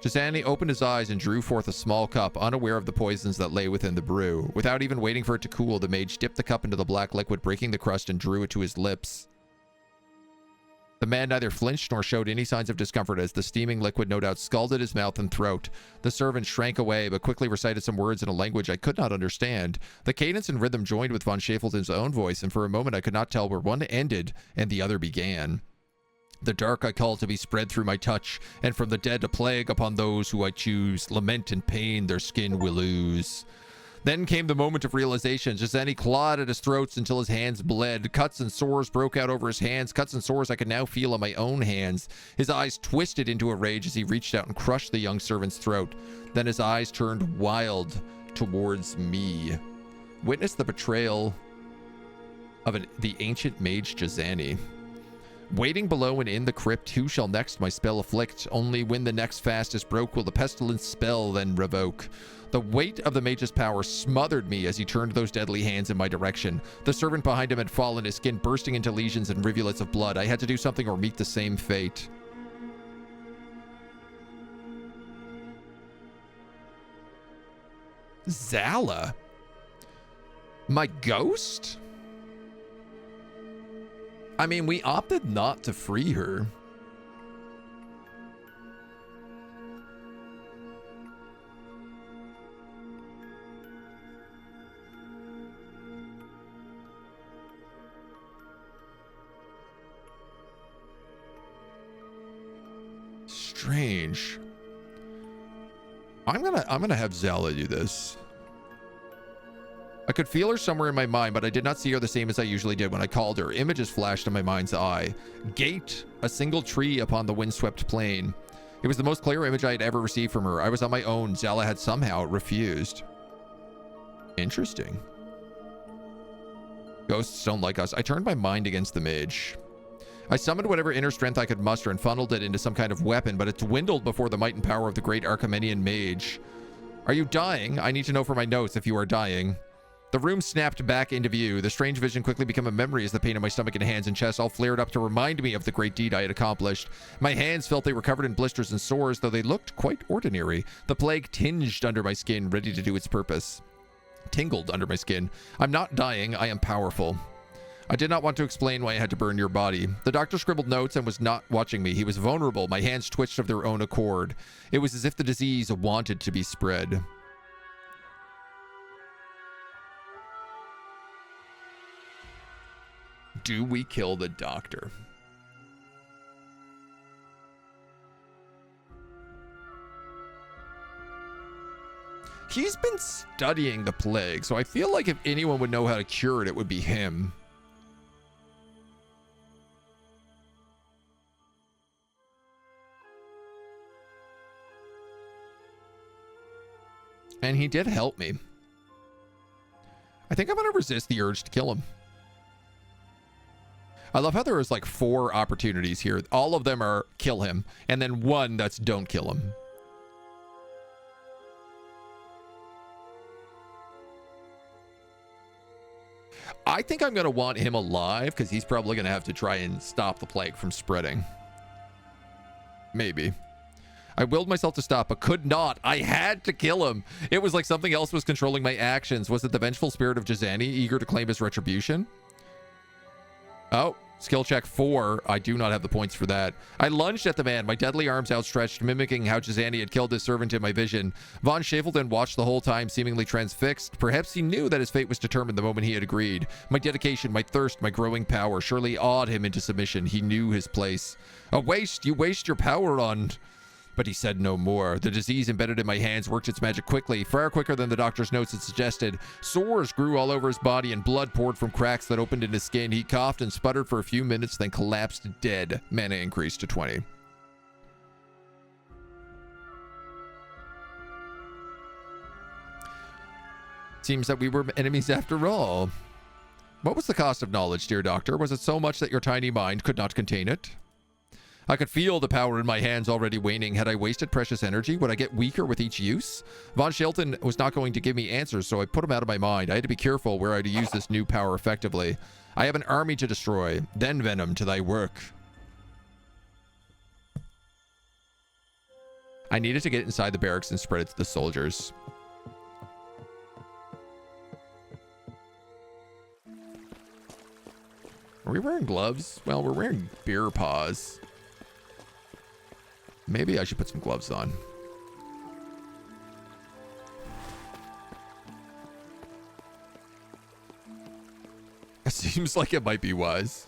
Jazani opened his eyes and drew forth a small cup, unaware of the poisons that lay within the brew. Without even waiting for it to cool, the mage dipped the cup into the black liquid, breaking the crust, and drew it to his lips. The man neither flinched nor showed any signs of discomfort as the steaming liquid no doubt scalded his mouth and throat. The servant shrank away, but quickly recited some words in a language I could not understand. The cadence and rhythm joined with von Schäfelden's own voice, and for a moment I could not tell where one ended and the other began. The dark I call to be spread through my touch, and from the dead a plague upon those who I choose. Lament and pain their skin will lose. Then came the moment of realization. Jazani clawed at his throats until his hands bled. Cuts and sores broke out over his hands. Cuts and sores I could now feel on my own hands. His eyes twisted into a rage as he reached out and crushed the young servant's throat. Then his eyes turned wild towards me. Witness the betrayal of the ancient mage Jazani. Waiting below and in the crypt, who shall next my spell afflict? Only when the next fast is broke will the pestilence spell then revoke. The weight of the mage's power smothered me as he turned those deadly hands in my direction. The servant behind him had fallen, his skin bursting into lesions and rivulets of blood. I had to do something or meet the same fate. Zala? My ghost? I mean, we opted not to free her. Strange. I'm gonna have Zala do this. I could feel her somewhere in my mind, but I did not see her the same as I usually did when I called her. Images flashed in my mind's eye. Gate, a single tree upon the windswept plain. It was the most clear image I had ever received from her. I was on my own. Zala had somehow refused. Interesting. Ghosts don't like us. I turned my mind against the mage. I summoned whatever inner strength I could muster and funneled it into some kind of weapon, but it dwindled before the might and power of the great Archimenian mage. Are you dying? I need to know for my notes if you are dying. The room snapped back into view. The strange vision quickly became a memory as the pain in my stomach and hands and chest all flared up to remind me of the great deed I had accomplished. My hands felt they were covered in blisters and sores, though they looked quite ordinary. The plague tinged under my skin, ready to do its purpose. Tingled under my skin. I'm not dying. I am powerful. I did not want to explain why I had to burn your body. The doctor scribbled notes and was not watching me. He was vulnerable. My hands twitched of their own accord. It was as if the disease wanted to be spread. Do we kill the doctor? He's been studying the plague, so I feel like if anyone would know how to cure it, it would be him. And he did help me. I think I'm going to resist the urge to kill him. I love how there was like 4 opportunities here. All of them are kill him, and then 1 that's don't kill him. I think I'm going to want him alive because he's probably going to have to try and stop the plague from spreading. Maybe. I willed myself to stop, but could not. I had to kill him. It was like something else was controlling my actions. Was it the vengeful spirit of Jazani, eager to claim his retribution? Oh, skill check 4. I do not have the points for that. I lunged at the man, my deadly arms outstretched, mimicking how Jazani had killed his servant in my vision. Von Schäfelden watched the whole time, seemingly transfixed. Perhaps he knew that his fate was determined the moment he had agreed. My dedication, my thirst, my growing power surely awed him into submission. He knew his place. A waste! You waste your power on... But he said no more. The disease embedded in my hands worked its magic quickly, far quicker than the doctor's notes had suggested. Sores grew all over his body and blood poured from cracks that opened in his skin. He coughed and sputtered for a few minutes, then collapsed dead. Mana increased to 20. Seems that we were enemies after all. What was the cost of knowledge, dear doctor? Was it so much that your tiny mind could not contain it? I could feel the power in my hands already waning. Had I wasted precious energy? Would I get weaker with each use? Von Schäfelden was not going to give me answers, so I put him out of my mind. I had to be careful where I to use this new power effectively. I have an army to destroy. Then, Venom, to thy work. I needed to get inside the barracks and spread it to the soldiers. Are we wearing gloves? Well, we're wearing bear paws. Maybe I should put some gloves on. It seems like it might be wise.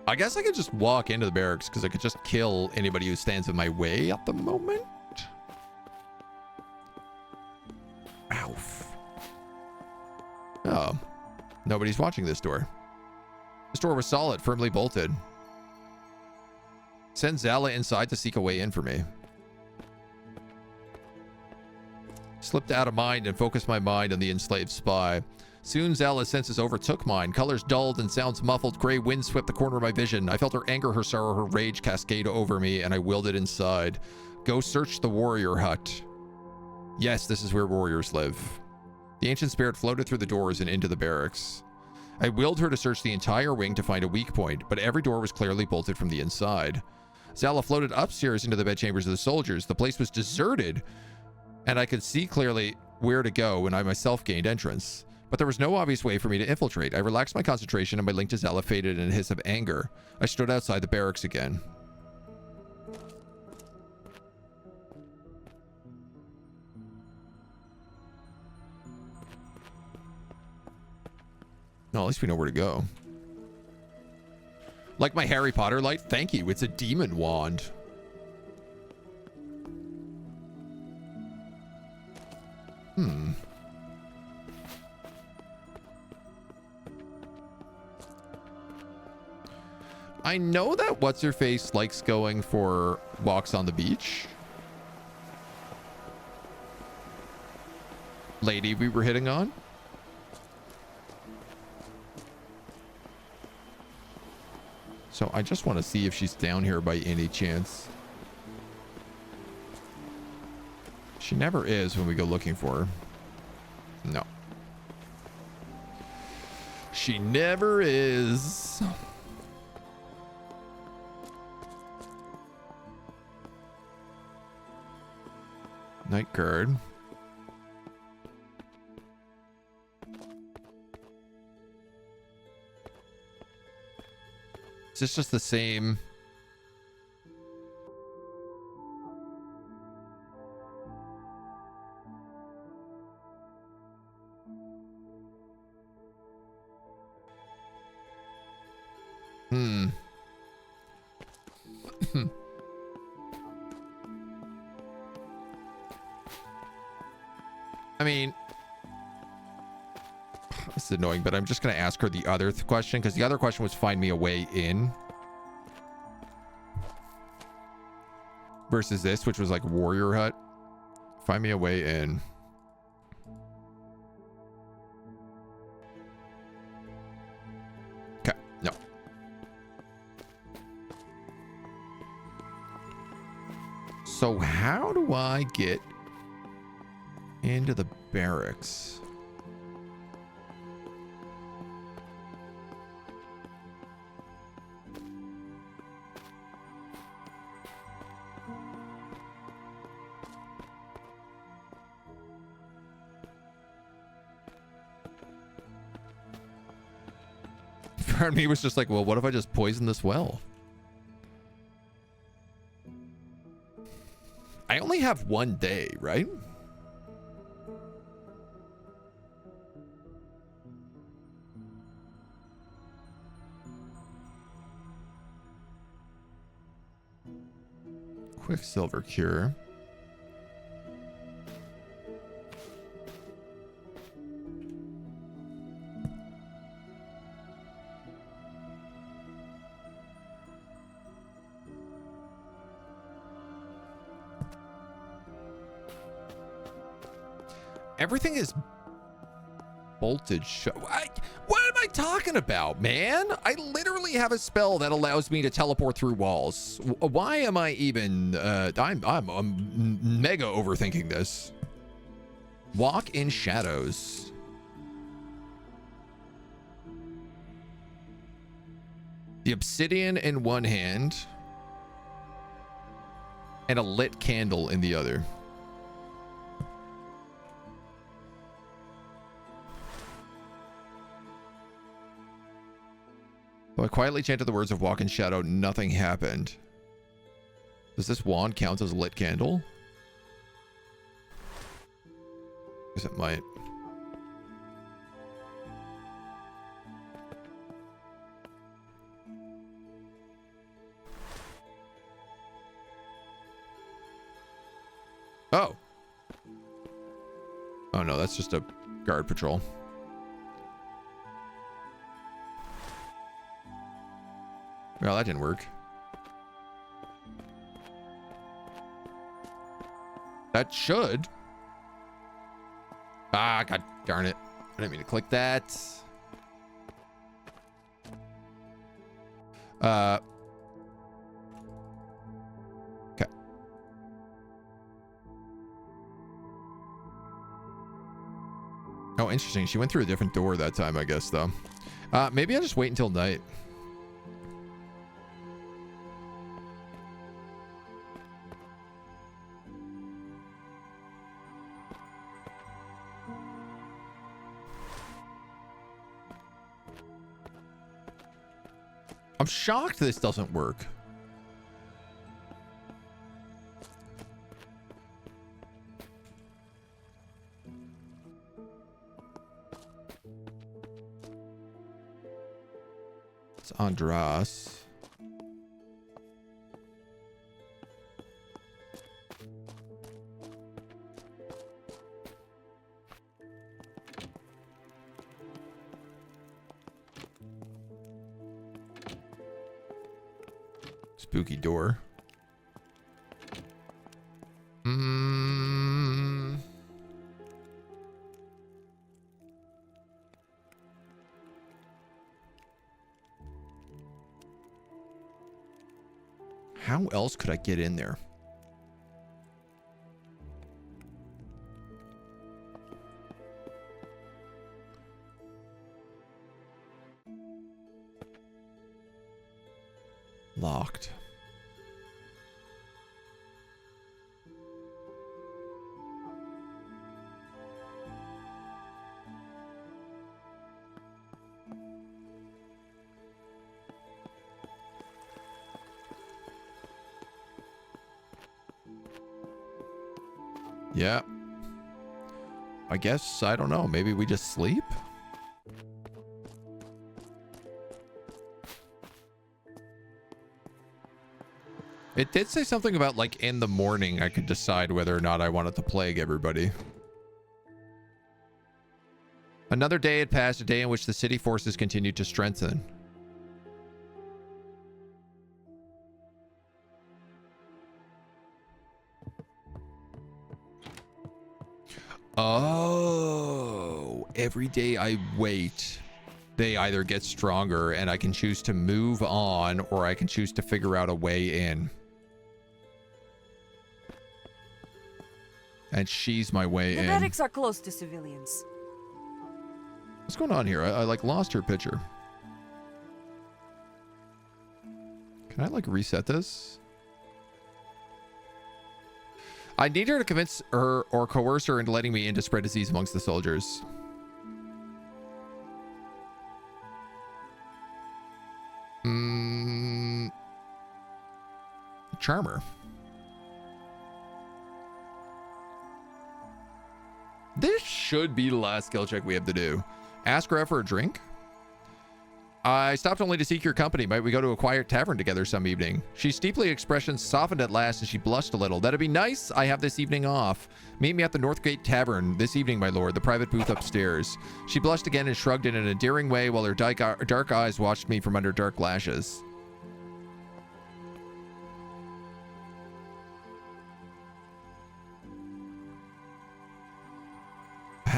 I guess I could just walk into the barracks because I could just kill anybody who stands in my way at the moment. Oof. Oh. Nobody's watching this door. This door was solid, firmly bolted. Send Zala inside to seek a way in for me. Slipped out of mind and focused my mind on the enslaved spy. Soon Zala's senses overtook mine. Colors dulled and sounds muffled. Gray wind swept the corner of my vision. I felt her anger, her sorrow, her rage cascade over me, and I willed it inside. Go search the warrior hut. Yes, this is where warriors live. The ancient spirit floated through the doors and into the barracks. I willed her to search the entire wing to find a weak point, but every door was clearly bolted from the inside. Zala floated upstairs into the bedchambers of the soldiers. The place was deserted, and I could see clearly where to go when I myself gained entrance. But there was no obvious way for me to infiltrate. I relaxed my concentration and my link to Zala faded in a hiss of anger. I stood outside the barracks again. No, at least we know where to go. Like my Harry Potter light? Thank you. It's a demon wand. I know that what's-her-face likes going for walks on the beach. Lady we were hitting on. So I just want to see if she's down here by any chance. She never is when we go looking for her. No. She never is. Night guard. Is this just the same? I mean, this is annoying, but I'm just going to ask her the other question, because the other question was find me a way in. Versus this, which was like warrior hut. Find me a way in. Okay, no. So how do I get into the barracks? Part of me was just like, well, what if I just poison this well? I only have one day, right? Quicksilver cure. Everything is bolted. What am I talking about, man? I literally have a spell that allows me to teleport through walls. Why am I even? I'm mega overthinking this. Walk in shadows. The obsidian in one hand and a lit candle in the other. Though I quietly chanted the words of walk in shadow, nothing happened. Does this wand count as a lit candle? Guess it might. Oh. Oh no, that's just a guard patrol. Well, that didn't work. That should. Ah, god darn it. I didn't mean to click that. Okay. Oh, interesting. She went through a different door that time, I guess, though. Maybe I'll just wait until night. I'm shocked this doesn't work. It's Andras. spooky door. How else could I get in there? Locked. Yeah. I guess, I don't know. Maybe we just sleep? It did say something about, like, in the morning I could decide whether or not I wanted to plague everybody. Another day had passed, a day in which the city forces continued to strengthen. Oh, every day I wait, they either get stronger and I can choose to move on or I can choose to figure out a way in. And she's my way in. The medics are close to civilians. What's going on here? I like lost her picture. Can I like reset this? I need her to convince her or coerce her into letting me in to spread disease amongst the soldiers. Charmer. This should be the last skill check we have to do. Ask her out for a drink. I stopped only to seek your company. Might we go to a quiet tavern together some evening? She's steeply expression softened at last and she blushed a little. That'd be nice. I have this evening off. Meet me at the Northgate Tavern this evening, my lord. The private booth upstairs. She blushed again and shrugged in an endearing way while her dark eyes watched me from under dark lashes.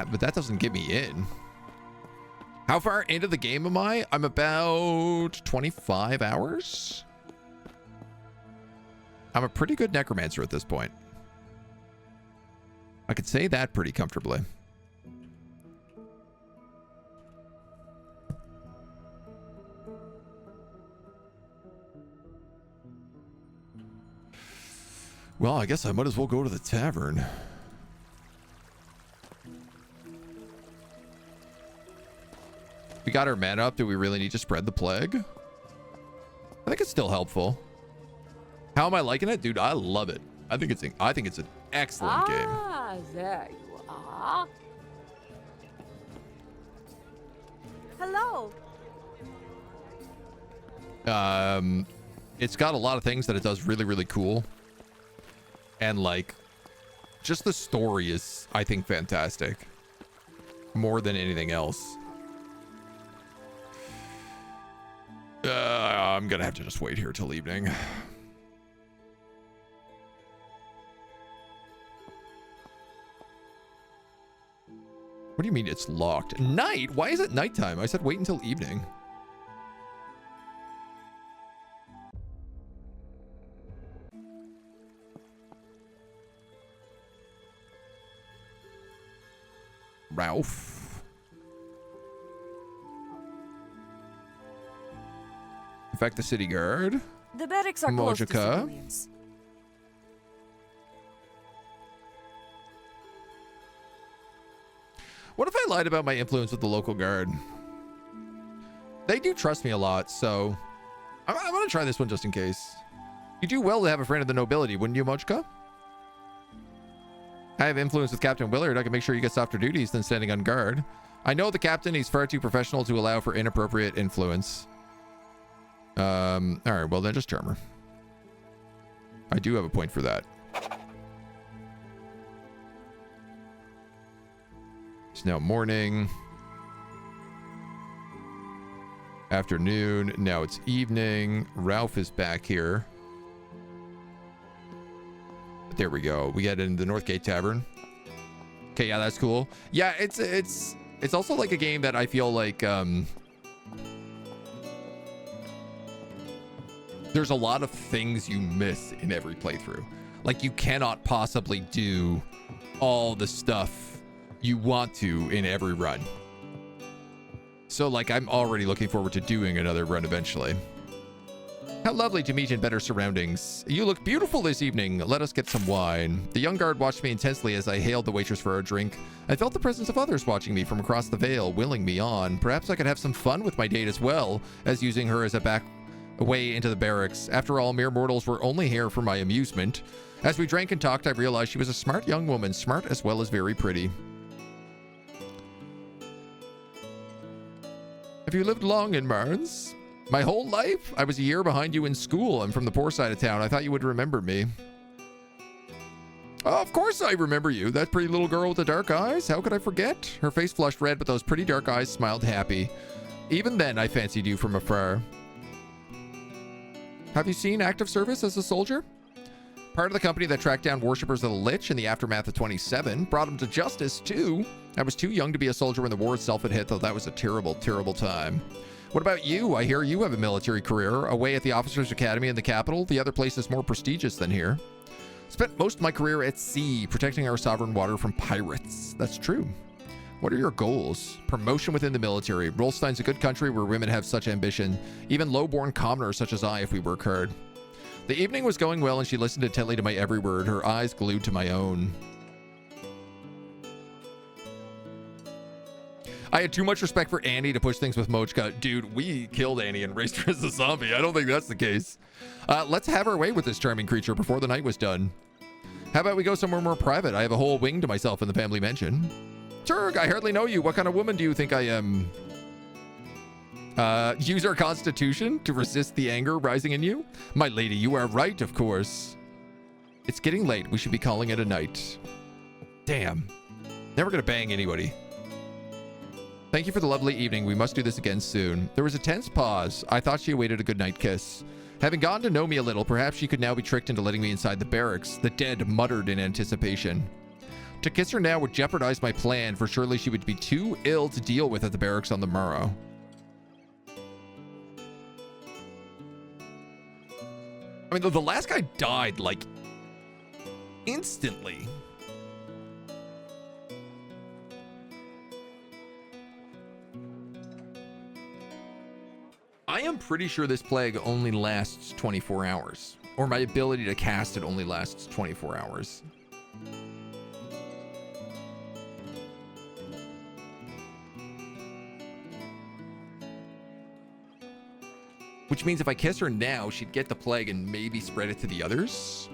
But that doesn't get me in. How far into the game am I? I'm about 25 hours. I'm a pretty good necromancer at this point. I could say that pretty comfortably. Well, I guess I might as well go to the tavern. We got our mana up. Do we really need to spread the plague? I think it's still helpful. How am I liking it? Dude, I love it. I think it's an excellent game. Ah, there you are. Hello. It's got a lot of things that it does really, really cool. And like, just the story is, I think, fantastic. More than anything else. I'm gonna have to just wait here till evening. What do you mean it's locked? Night? Why is it nighttime? I said wait until evening. Ralph. Infect the city guard. The barracks are close to civilians. What if I lied about my influence with the local guard? They do trust me a lot, so I'm gonna try this one just in case. You do well to have a friend of the nobility, wouldn't you, Mochka? I have influence with Captain Willard. I can make sure you get softer duties than standing on guard. I know the captain. He's far too professional to allow for inappropriate influence. All right, well then just charm her. I do have a point for that. It's now morning. Afternoon. Now it's evening. Ralph is back here. There we go. We get in the Northgate Tavern. Okay, yeah, that's cool. Yeah, it's also like a game that I feel like there's a lot of things you miss in every playthrough. Like, you cannot possibly do all the stuff you want to in every run. So, like, I'm already looking forward to doing another run eventually. How lovely to meet in better surroundings. You look beautiful this evening. Let us get some wine. The young guard watched me intensely as I hailed the waitress for a drink. I felt the presence of others watching me from across the veil, willing me on. Perhaps I could have some fun with my date as well as using her as a back way into the barracks. After all, mere mortals were only here for my amusement. As we drank and talked, I realized she was a smart young woman, smart as well as very pretty. Have you lived long in Marnes? My whole life? I was a year behind you in school. I'm from the poor side of town. I thought you would remember me. Oh, of course I remember you. That pretty little girl with the dark eyes? How could I forget? Her face flushed red, but those pretty dark eyes smiled happy. Even then, I fancied you from afar. Have you seen active service as a soldier? Part of the company that tracked down worshippers of the Lich in the aftermath of 27. Brought them to justice, too. I was too young to be a soldier when the war itself had hit, though that was a terrible, terrible time. What about you? I hear you have a military career, away at the Officers Academy in the capital. The other place is more prestigious than here. Spent most of my career at sea, protecting our sovereign water from pirates. That's true. What are your goals? Promotion within the military. Rolstein's a good country where women have such ambition. Even low-born commoners such as I, if we work hard. The evening was going well, and she listened intently to my every word, her eyes glued to my own. I had too much respect for Annie to push things with Mojka. Dude, we killed Annie and raised her as a zombie. I don't think that's the case. Let's have our way with this charming creature before the night was done. How about we go somewhere more private? I have a whole wing to myself in the family mansion. Turg, I hardly know you. What kind of woman do you think I am? Use our constitution to resist the anger rising in you? My lady, you are right, of course. It's getting late. We should be calling it a night. Damn. Never gonna bang anybody. Thank you for the lovely evening. We must do this again soon. There was a tense pause. I thought she awaited a goodnight kiss. Having gotten to know me a little, perhaps she could now be tricked into letting me inside the barracks. The dead muttered in anticipation. To kiss her now would jeopardize my plan, for surely she would be too ill to deal with at the barracks on the morrow. I mean, the last guy died, like, instantly. I am pretty sure this plague only lasts 24 hours. Or my ability to cast it only lasts 24 hours. Which means if I kiss her now, she'd get the plague and maybe spread it to the others.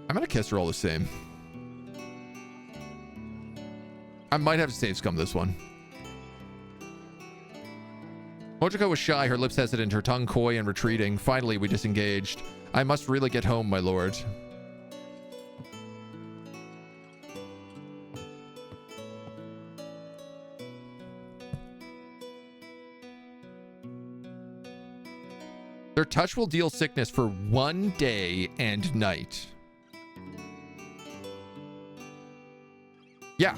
I'm gonna kiss her all the same. I might have to save scum this one. Mojiko was shy, her lips hesitant, her tongue coy and retreating. Finally, we disengaged. I must really get home, my lord. Their touch will deal sickness for 1 day and night. Yeah.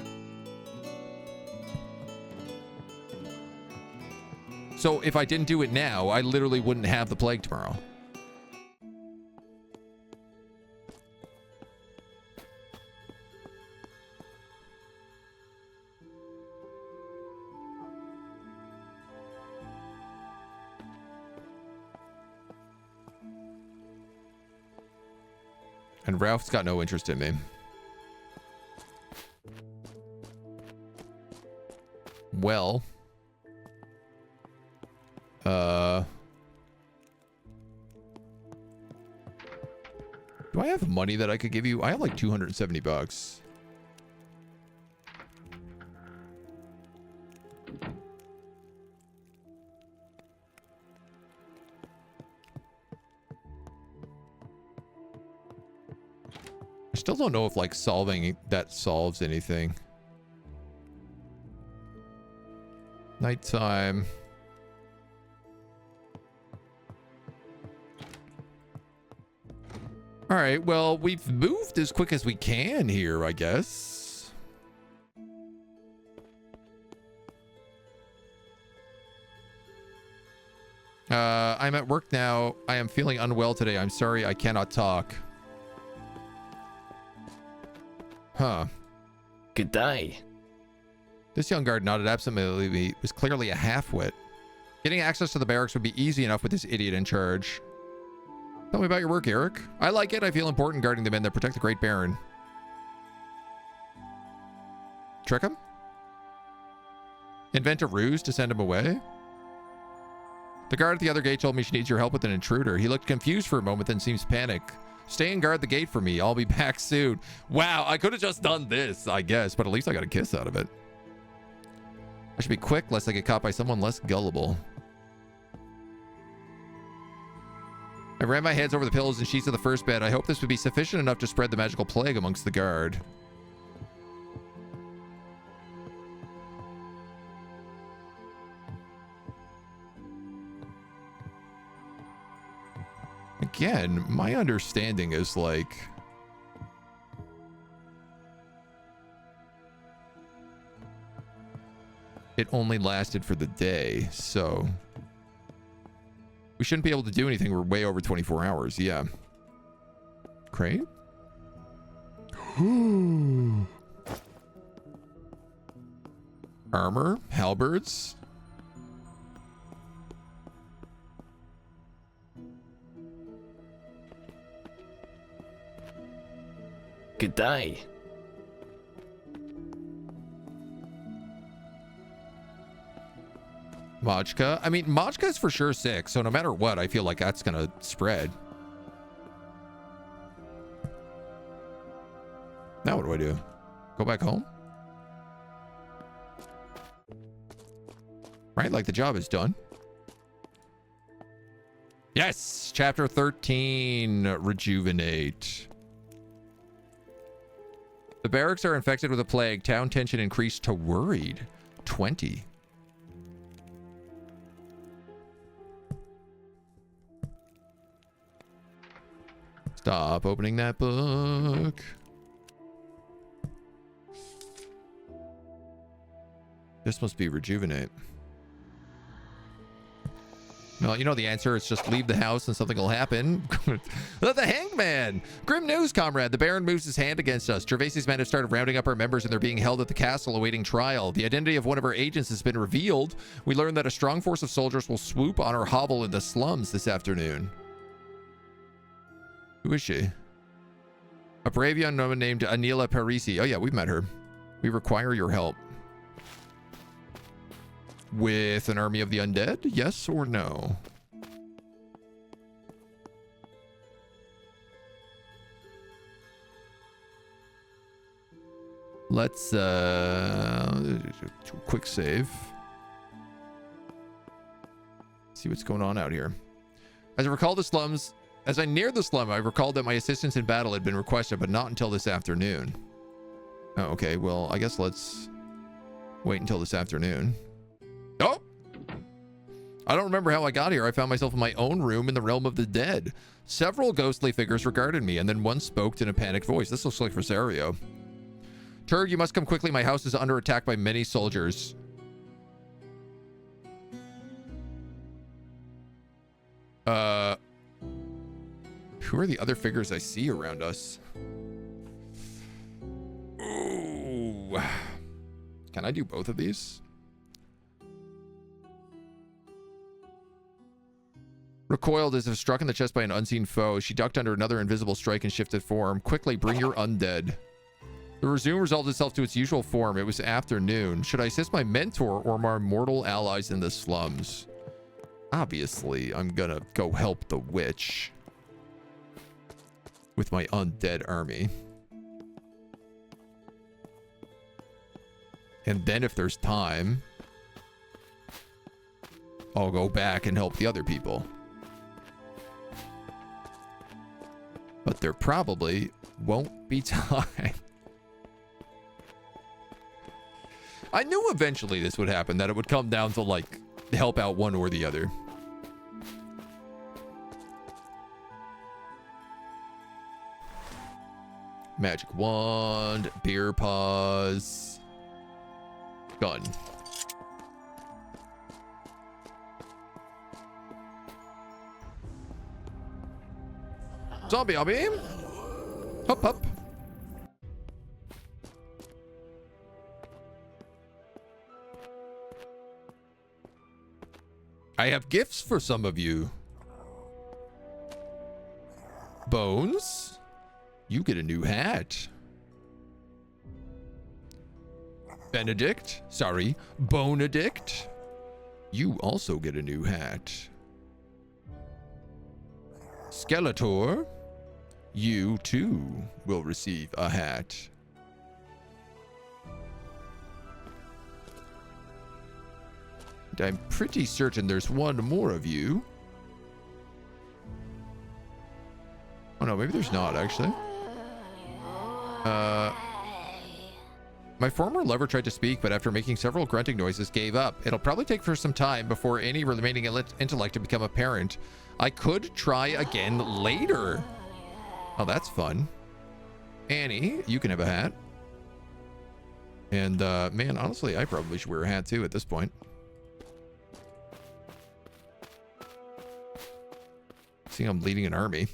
So if I didn't do it now, I literally wouldn't have the plague tomorrow. And Ralph's got no interest in me. Well. Do I have money that I could give you? I have like 270 bucks. I still don't know if like solving that solves anything. Nighttime. All right, well, we've moved as quick as we can here, I guess. I'm at work now. I am feeling unwell today. I'm sorry I cannot talk. Huh. Good day. This young guard nodded absently. Was clearly a half-wit. Getting access to the barracks would be easy enough with this idiot in charge. Tell me about your work, Eric. I like it. I feel important guarding the men that protect the Great Baron. Trick him? Invent a ruse to send him away? The guard at the other gate told me she needs your help with an intruder. He looked confused for a moment, then seems panicked. Stay and guard the gate for me. I'll be back soon. Wow, I could have just done this, I guess, but at least I got a kiss out of it. I should be quick lest I get caught by someone less gullible. I ran my hands over the pillows and sheets of the first bed. I hope this would be sufficient enough to spread the magical plague amongst the guard. Again, my understanding is like... it only lasted for the day, so... we shouldn't be able to do anything. We're way over 24 hours. Yeah. Crate? Armor? Halberds? Good day. Majka? I mean, Majka is for sure sick, so no matter what, I feel like that's gonna spread. Now what do? Go back home? Right, like the job is done. Yes! Chapter 13, Rejuvenate. The barracks are infected with a plague. Town tension increased to worried. 20. Stop opening that book. This must be Rejuvenate. Well, you know the answer. It's just leave the house and something will happen. The Hangman! Grim news, comrade. The Baron moves his hand against us. Gervaisi's men have started rounding up our members and they're being held at the castle awaiting trial. The identity of one of our agents has been revealed. We learned that a strong force of soldiers will swoop on our hovel in the slums this afternoon. Who is she? A brave young woman named Anila Parisi. Oh yeah, we've met her. We require your help. With an army of the undead? Yes or no? Let's quick save. See what's going on out here. As I recall the slums, as I neared the slum, I recalled that my assistance in battle had been requested, but not until this afternoon. Oh, okay. Well, I guess let's wait until this afternoon. Oh! I don't remember how I got here. I found myself in my own room in the realm of the dead. Several ghostly figures regarded me, and then one spoke in a panicked voice. This looks like Rosario. Turg, you must come quickly. My house is under attack by many soldiers. Who are the other figures I see around us? Ooh. Can I do both of these? Recoiled as if struck in the chest by an unseen foe. She ducked under another invisible strike and shifted form. Quickly, bring your undead. The resume resolved itself to its usual form. It was afternoon. Should I assist my mentor or my mortal allies in the slums? Obviously, I'm gonna go help the witch with my undead army. And then if there's time, I'll go back and help the other people. But there probably won't be time. I knew eventually this would happen, that it would come down to, like, help out one or the other. Magic wand, beer paws, gun. Zombie obby. Hup hup. I have gifts for some of you. Bones, you get a new hat. Benedict, sorry, Bonedict, you also get a new hat. Skeletor, you too will receive a hat. And I'm pretty certain there's one more of you. Oh no, maybe there's not actually. My former lover tried to speak, but after making several grunting noises, gave up. It'll probably take for some time before any remaining intellect to become apparent. I could try again later. Oh, that's fun. Annie, you can have a hat. And, man, honestly, I probably should wear a hat too at this point. See, I'm leading an army.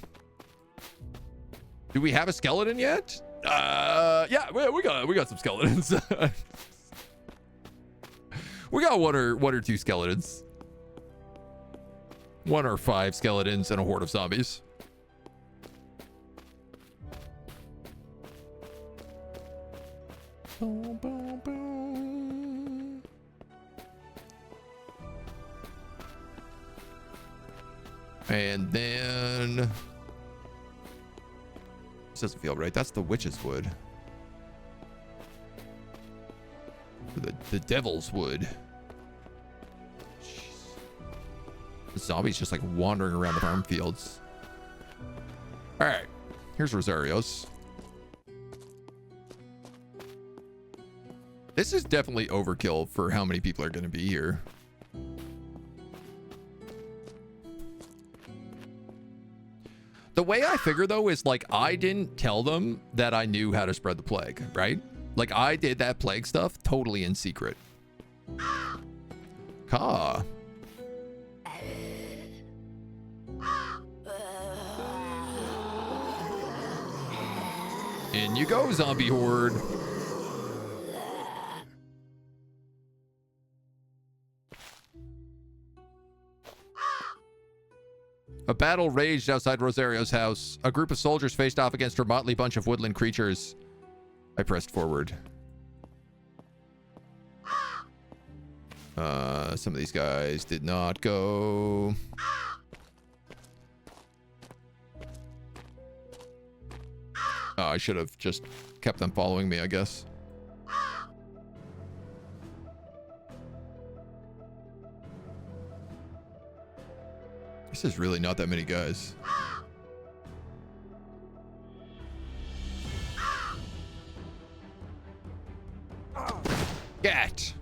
Do we have a skeleton yet? Yeah, we got some skeletons. We got one or two skeletons. 1 or 5 skeletons and a horde of zombies. Boom, boom, boom. And then this doesn't feel right. That's the witch's wood. The devil's wood. Jeez. The zombie's just like wandering around the farm fields. All right, here's Rosario's. This is definitely overkill for how many people are going to be here. The way I figure, though, is like I didn't tell them that I knew how to spread the plague, right? Like I did that plague stuff totally in secret. Ka. In you go, zombie horde. A battle raged outside Rosario's house. A group of soldiers faced off against a motley bunch of woodland creatures. I pressed forward. Some of these guys did not go. Oh, I should have just kept them following me, I guess. This is really not that many guys. Get!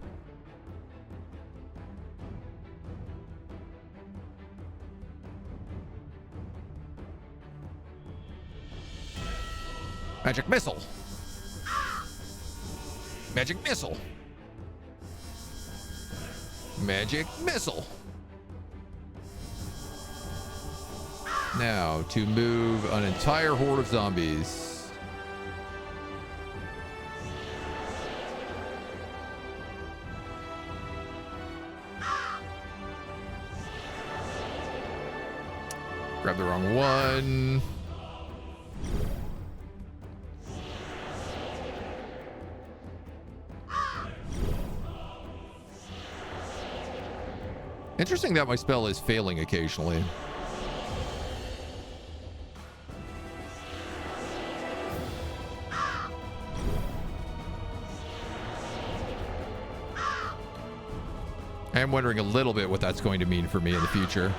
Magic missile! Magic missile! Magic missile! Now, to move an entire horde of zombies. Grab the wrong one. Interesting that my spell is failing occasionally. I am wondering a little bit what that's going to mean for me in the future.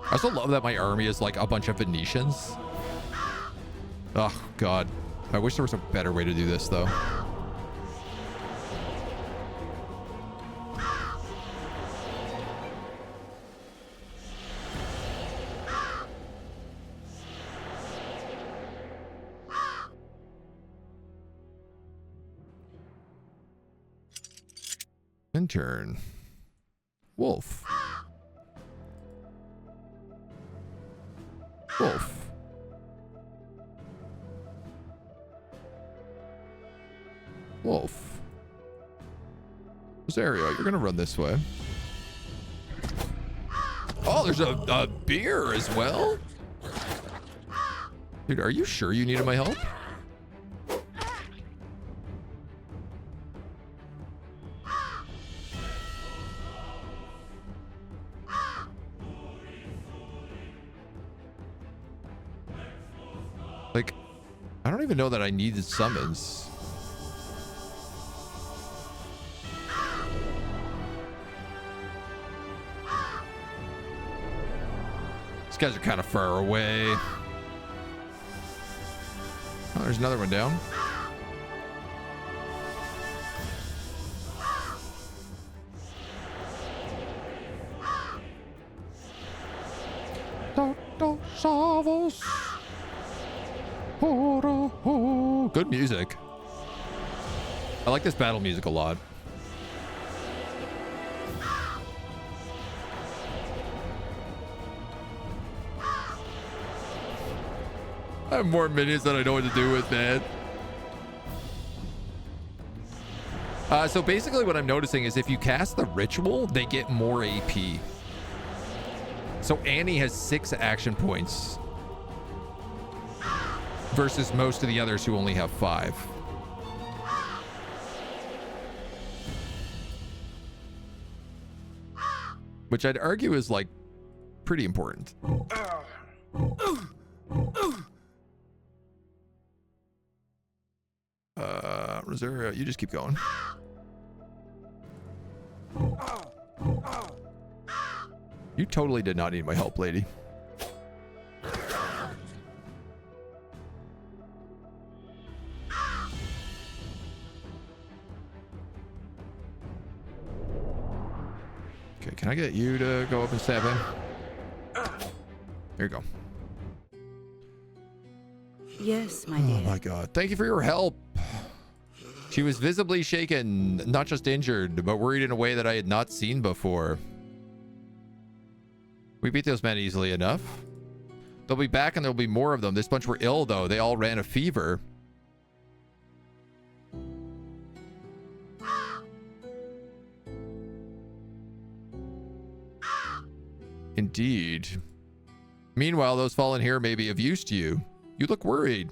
I also love that my army is like a bunch of Venetians. Oh, God. I wish there was a better way to do this, though. Intern. Wolf. Wolf. Wolf. Rosario, you're gonna run this way. Oh, there's a beer as well? Dude, are you sure you needed my help? Like, I don't even know that I needed summons. These guys are kind of far away. Oh, there's another one down. Good music. I like this battle music a lot. I have more minions than I know what to do with, man. So basically what I'm noticing is if you cast the ritual, they get more AP. So Annie has 6 action points versus most of the others who only have 5. Which I'd argue is like pretty important. Rosario, you just keep going. You totally did not need my help, lady. Okay, can I get you to go up and stab him? Here you go. Yes, my dear. Oh my god. Thank you for your help. She was visibly shaken, not just injured, but worried in a way that I had not seen before. We beat those men easily enough. They'll be back and there'll be more of them. This bunch were ill, though. They all ran a fever. Indeed. Meanwhile, those fallen here may be of use to you. You look worried.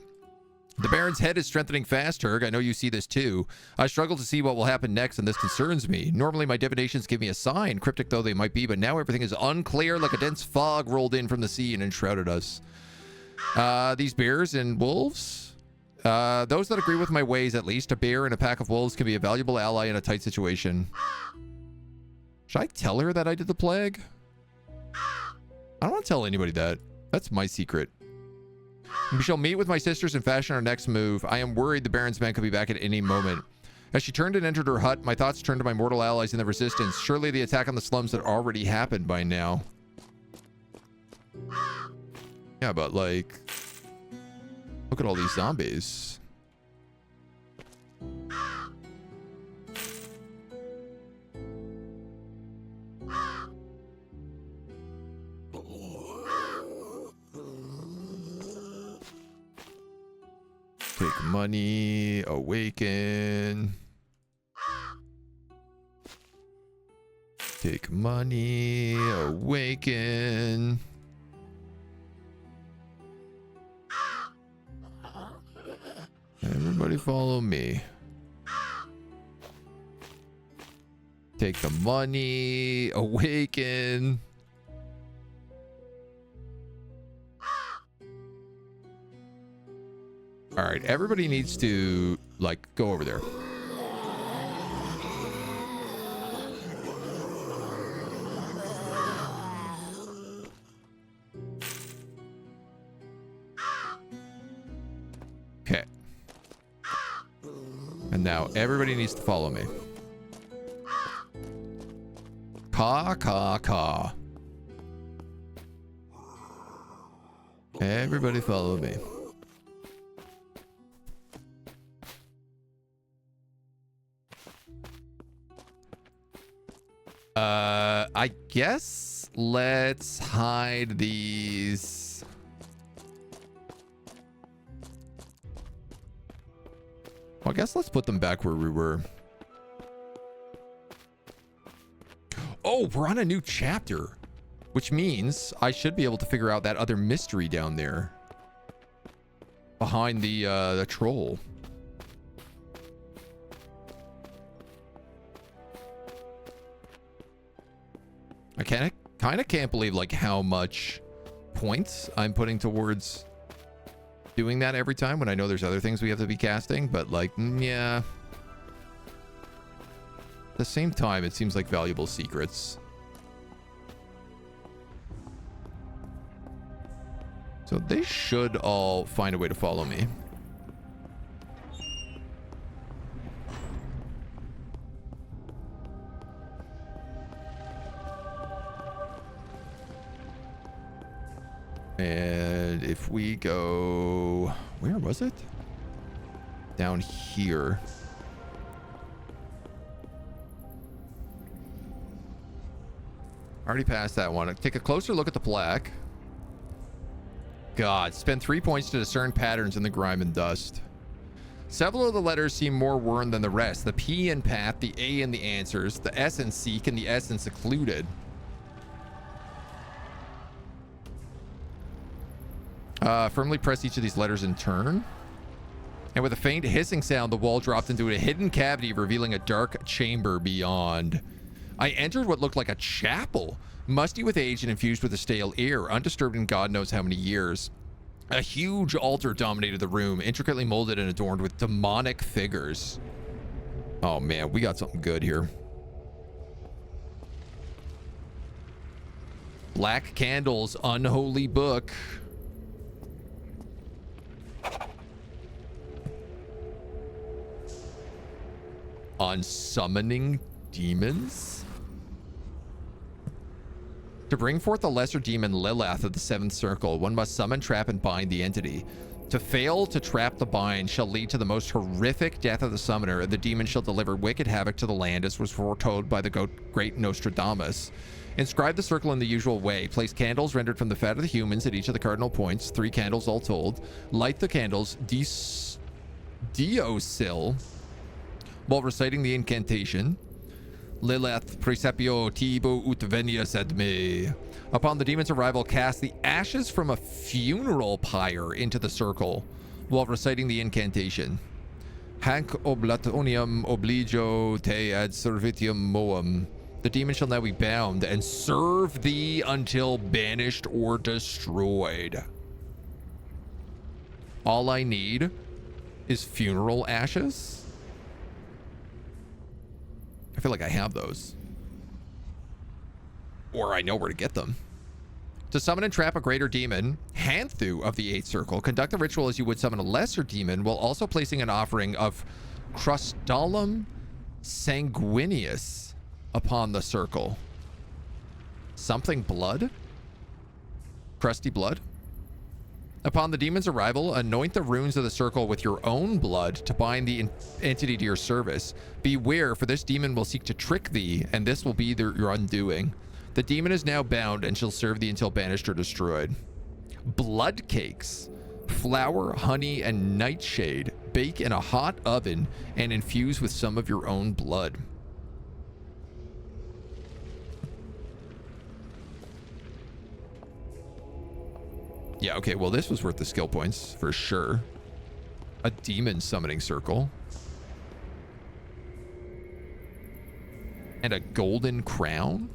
The Baron's head is strengthening fast, Herg. I know you see this too. I struggle to see what will happen next, and this concerns me. Normally, my divinations give me a sign, cryptic though they might be, but now everything is unclear, like a dense fog rolled in from the sea and enshrouded us. These bears and wolves? Those that agree with my ways, at least. A bear and a pack of wolves can be a valuable ally in a tight situation. Should I tell her that I did the plague? I don't want to tell anybody that. That's my secret. We shall meet with my sisters and fashion our next move. I am worried the Baron's men could be back at any moment. As she turned and entered her hut, my thoughts turned to my mortal allies in the resistance. Surely the attack on the slums had already happened by now. Yeah, but like, look at all these zombies. Take money, awaken. Take money, awaken. Everybody follow me. Take the money, awaken. All right, everybody needs to, like, go over there. Okay. now. Everybody needs to follow me. Caw. Everybody follow me. I guess let's hide these. Well, I guess let's put them back where we were. Oh, we're on a new chapter, which means I should be able to figure out that other mystery down there behind the troll. I kind of can't believe like how much points I'm putting towards doing that every time when I know there's other things we have to be casting, but like, yeah. At the same time, it seems like valuable secrets. So they should all find a way to follow me. And if we go... Where was it? Down here. Already passed that one. Take a closer look at the plaque. God, spend 3 points to discern patterns in the grime and dust. Several of the letters seem more worn than the rest. The P in path, the A in the answers, the S in seek, and the S in secluded. Firmly press each of these letters in turn. And with a faint hissing sound, the wall dropped into a hidden cavity, revealing a dark chamber beyond. I entered what looked like a chapel, musty with age and infused with a stale air, undisturbed in God knows how many years. A huge altar dominated the room, intricately molded and adorned with demonic figures. Oh man, we got something good here. Black candles, unholy book. On summoning demons? To bring forth the lesser demon Lilith of the seventh circle, one must summon, trap, and bind the entity. To fail to trap the bind shall lead to the most horrific death of the summoner, and the demon shall deliver wicked havoc to the land, as was foretold by the great Nostradamus. Inscribe the circle in the usual way. Place candles rendered from the fat of the humans at each of the cardinal points, 3 candles all told. Light the candles, Diosil, while reciting the incantation. Lilith Precepio Tibo ut venias ad me. Upon the demon's arrival, cast the ashes from a funeral pyre into the circle while reciting the incantation. Hanc oblatonium obligio te ad servitium moum. The demon shall now be bound and serve thee until banished or destroyed. All I need is funeral ashes. I feel like I have those. Or I know where to get them. To summon and trap a greater demon, Hanthu of the 8th circle, conduct the ritual as you would summon a lesser demon, while also placing an offering of Crustallum Sanguineus upon the circle. Something blood? Crusty blood? Upon the demon's arrival, anoint the runes of the circle with your own blood to bind the entity to your service. Beware, for this demon will seek to trick thee, and this will be your undoing. The demon is now bound and shall serve thee until banished or destroyed. Blood cakes. Flour, honey, and nightshade. Bake in a hot oven and infuse with some of your own blood. Yeah, okay, well, this was worth the skill points, for sure. A demon summoning circle. And a golden crown?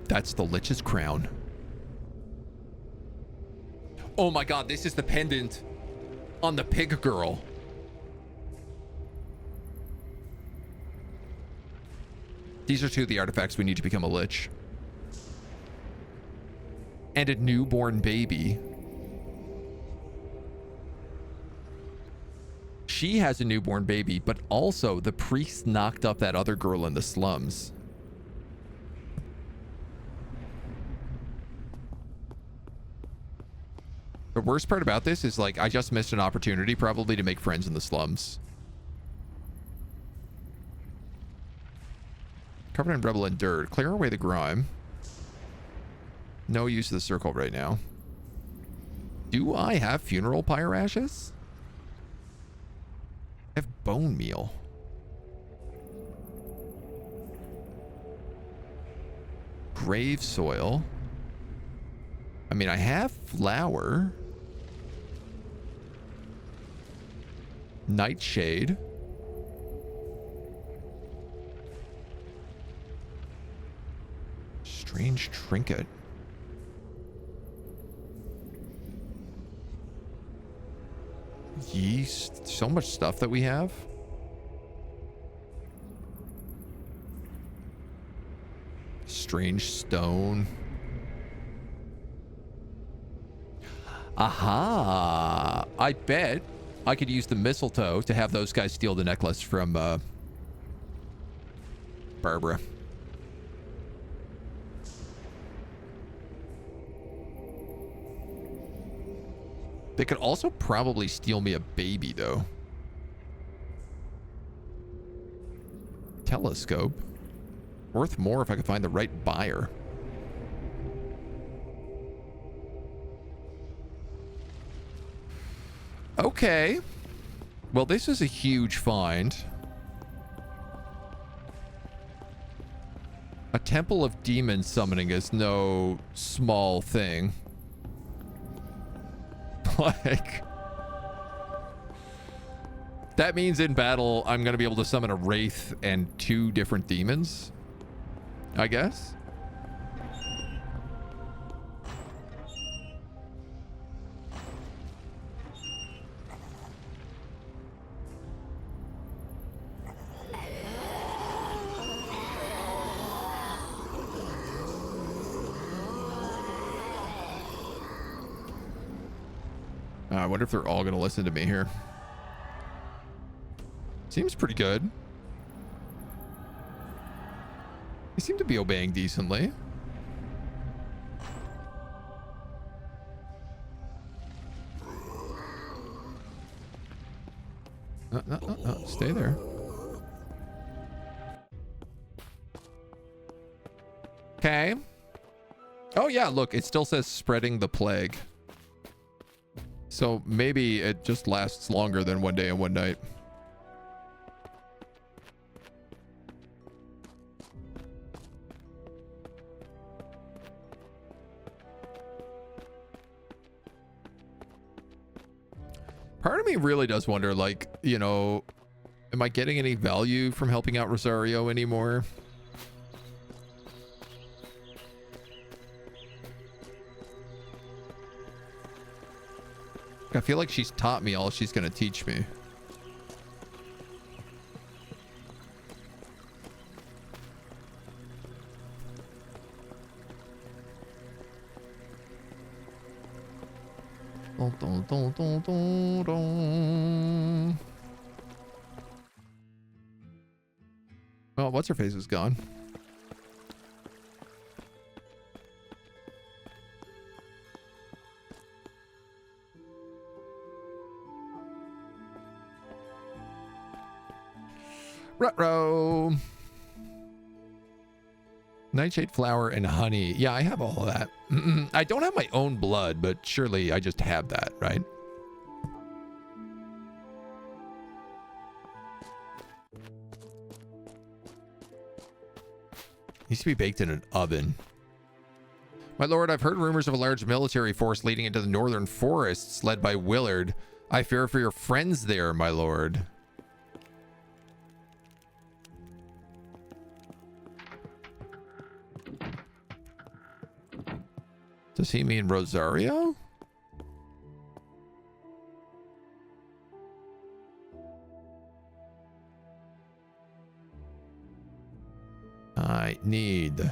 That's the Lich's crown. Oh my god, this is the pendant on the pig girl. These are 2 of the artifacts we need to become a Lich. And a newborn baby. She has a newborn baby, but also the priest knocked up that other girl in the slums. The worst part about this is, like, I just missed an opportunity probably to make friends in the slums. Covered in rubble and dirt. Clear away the grime. No use of the circle right now. Do I have funeral pyre ashes? I have bone meal. Grave soil. I mean, I have flour. Nightshade. Strange trinket. Yeast. So much stuff that we have. Strange stone. Aha! I bet I could use the mistletoe to have those guys steal the necklace from Barbara. They could also probably steal me a baby, though. Telescope. Worth more if I could find the right buyer. Okay. Well, this is a huge find. A temple of demon summoning is no small thing. Like, that means in battle, I'm going to be able to summon a wraith and 2 different demons, I guess. I wonder if they're all going to listen to me here. Seems pretty good. They seem to be obeying decently. No. Stay there. Okay. Oh, yeah, look, it still says spreading the plague. So maybe it just lasts longer than 1 day and 1 night. Part of me really does wonder, like, you know, am I getting any value from helping out Rosario anymore? I feel like she's taught me all she's going to teach me. Oh, what's her face is gone. Ruh-roh. Nightshade flower and honey. Yeah, I have all of that. I don't have my own blood, but surely I just have that, right? Needs to be baked in an oven. My lord, I've heard rumors of a large military force leading into the northern forests led by Willard. I fear for your friends there, my lord. Does he mean Rosario? I need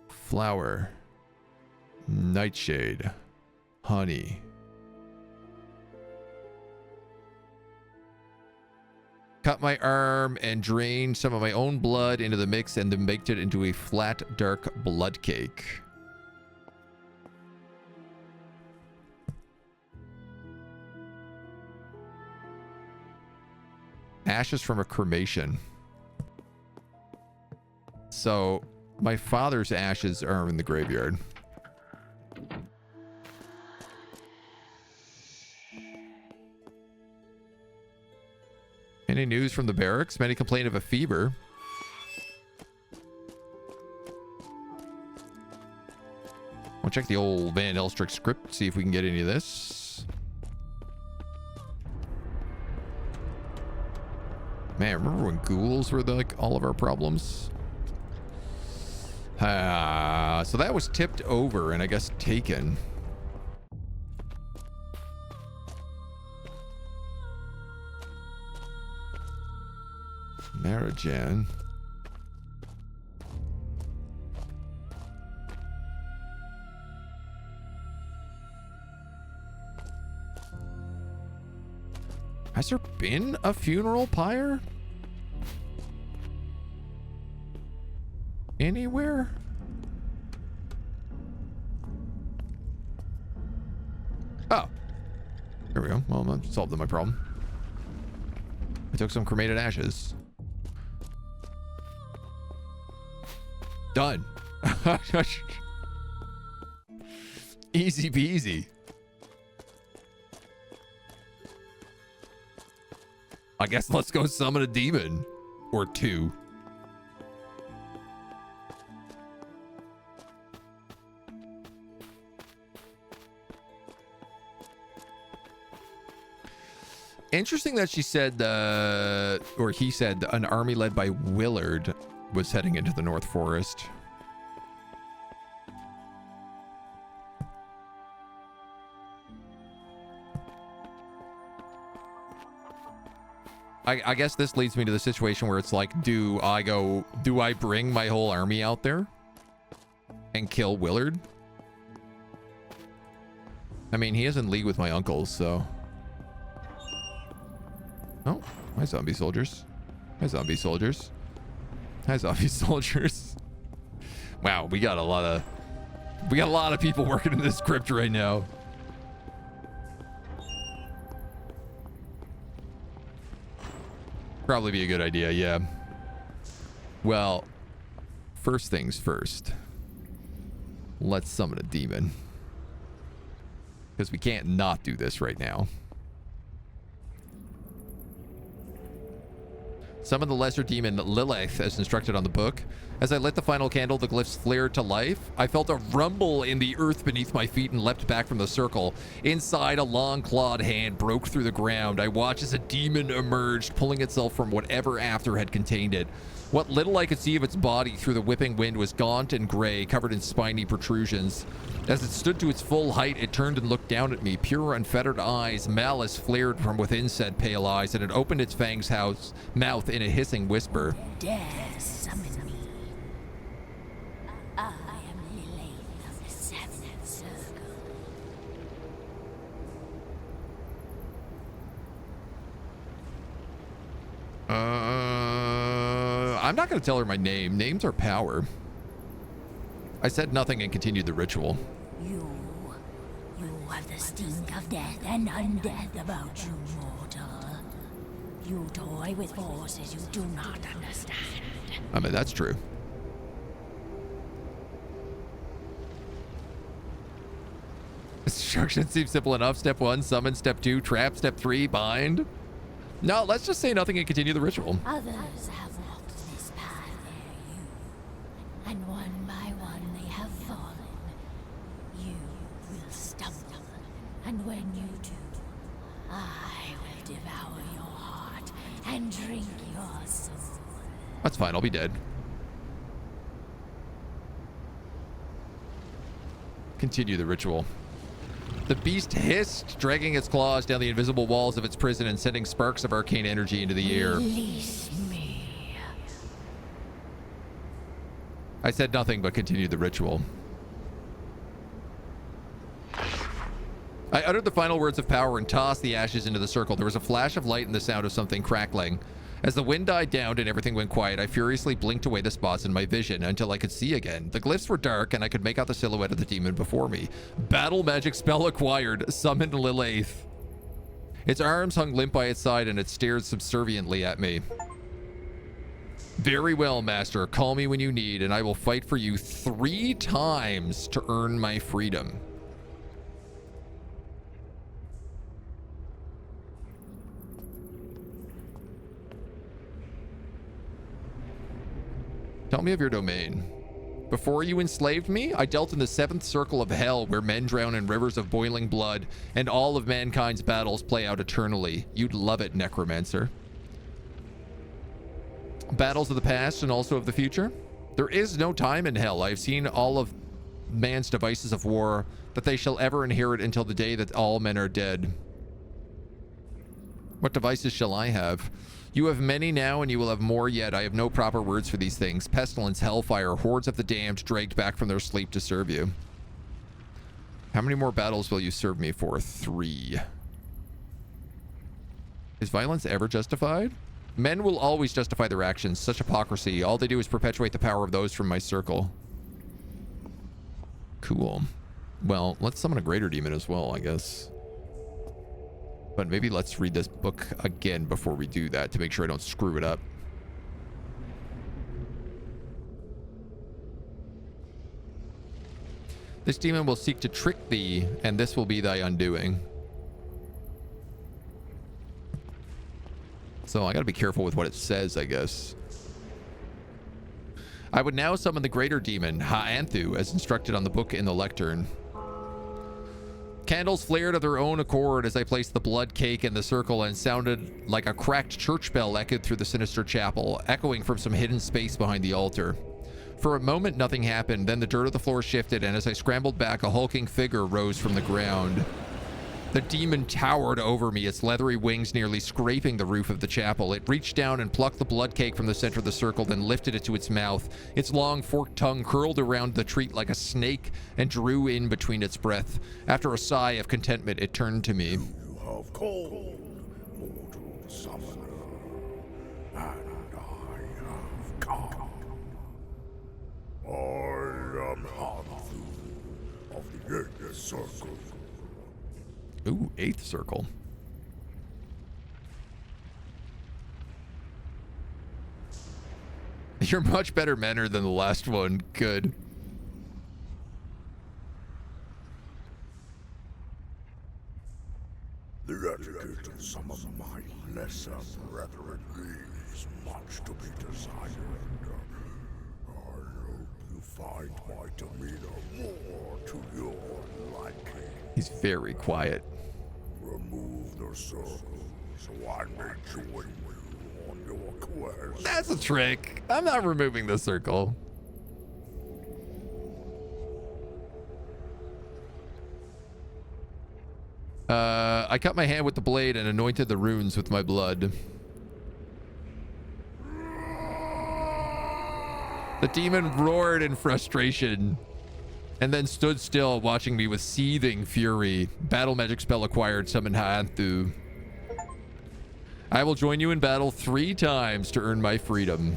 flour. Nightshade. Honey. Cut my arm and drained some of my own blood into the mix and then baked it into a flat, dark blood cake. Ashes from a cremation. So, my father's ashes are in the graveyard. Any news from the barracks? Many complain of a fever. I'll check the old Van Elstrick script, see if we can get any of this. Man, remember when ghouls were like all of our problems? So that was tipped over and I guess taken. Marijan. Has there been a funeral pyre? Anywhere? Oh. There we go. Well, that solved my problem. I took some cremated ashes. Done. Easy peasy. I guess let's go summon a demon. Or two. Interesting that she said, or he said, an army led by Willard was heading into the North Forest. I guess this leads me to the situation where it's like, do I bring my whole army out there and kill Willard? I mean, he is in league with my uncles, so. Oh, hi zombie soldiers. Hi zombie soldiers. Hi zombie soldiers. Wow, we got a lot of people working in this crypt right now. Probably be a good idea, yeah. Well, first things first. Let's summon a demon. Because we can't not do this right now. Summon the lesser demon Lilith as instructed on the book. As I lit the final candle, the glyphs flared to life. I felt a rumble in the earth beneath my feet and leapt back from the circle. Inside, a long clawed hand broke through the ground. I watched as a demon emerged, pulling itself from whatever after had contained it. What little I could see of its body through the whipping wind was gaunt and gray, covered in spiny protrusions. As it stood to its full height, it turned and looked down at me. Pure, unfettered eyes, malice flared from within said pale eyes, and it opened its fanged mouth in a hissing whisper. Dare summon me. I am Lilith of the Seventh Circle. I'm not going to tell her my name. Names are power. I said nothing and continued the ritual. You have the stink of death and undeath about you, mortal. You toy with forces you do not understand. I mean, that's true. Instructions seem simple enough. Step 1, summon. Step 2, trap. Step 3, bind. No, let's just say nothing and continue the ritual. Others have walked this path ere you, and one by one they have fallen. You will stumble, and when you do, I will devour your heart and drink your soul. That's fine, I'll be dead. Continue the ritual. The beast hissed, dragging its claws down the invisible walls of its prison and sending sparks of arcane energy into the air. Release me. I said nothing but continued the ritual. I uttered the final words of power and tossed the ashes into the circle. There was a flash of light and the sound of something crackling. As the wind died down and everything went quiet, I furiously blinked away the spots in my vision until I could see again. The glyphs were dark and I could make out the silhouette of the demon before me. Battle magic spell acquired. Summoned Lilith. Its arms hung limp by its side and it stared subserviently at me. Very well, master. Call me when you need and I will fight for you 3 times to earn my freedom. Tell me of your domain. Before you enslaved me, I dealt in the 7th circle of hell where men drown in rivers of boiling blood and all of mankind's battles play out eternally. You'd love it, Necromancer. Battles of the past and also of the future. There is no time in hell. I have seen all of man's devices of war that they shall ever inherit until the day that all men are dead. What devices shall I have? You have many now, and you will have more yet. I have no proper words for these things. Pestilence, hellfire, hordes of the damned dragged back from their sleep to serve you. How many more battles will you serve me for? 3. Is violence ever justified? Men will always justify their actions. Such hypocrisy. All they do is perpetuate the power of those from my circle. Cool. Well, let's summon a greater demon as well, I guess. But maybe let's read this book again before we do that to make sure I don't screw it up. This demon will seek to trick thee, and this will be thy undoing. So I gotta be careful with what it says, I guess. I would now summon the greater demon, Ha'anthu, as instructed on the book in the lectern. Candles flared of their own accord as I placed the blood cake in the circle and sounded like a cracked church bell echoed through the sinister chapel, echoing from some hidden space behind the altar. For a moment, nothing happened. Then the dirt of the floor shifted, and as I scrambled back, a hulking figure rose from the ground. The demon towered over me, its leathery wings nearly scraping the roof of the chapel. It reached down and plucked the blood cake from the center of the circle, then lifted it to its mouth. Its long forked tongue curled around the treat like a snake and drew in between its breath. After a sigh of contentment, it turned to me. You have called, mortal summoner, and I have come. I am Ha'anthu of the 8th circle. Ooh, 8th circle. You're much better mannered than the last one. Good. The etiquette of some of my lesser brethren leaves much to be desired. I hope you find my demeanor more to your liking. He's very quiet. Remove the circle so I may join you on your quest. That's a trick. I'm not removing the circle. I cut my hand with the blade and anointed the runes with my blood. The demon roared in frustration and then stood still, watching me with seething fury. Battle magic spell acquired, summon Ha'anthu. I will join you in battle 3 times to earn my freedom.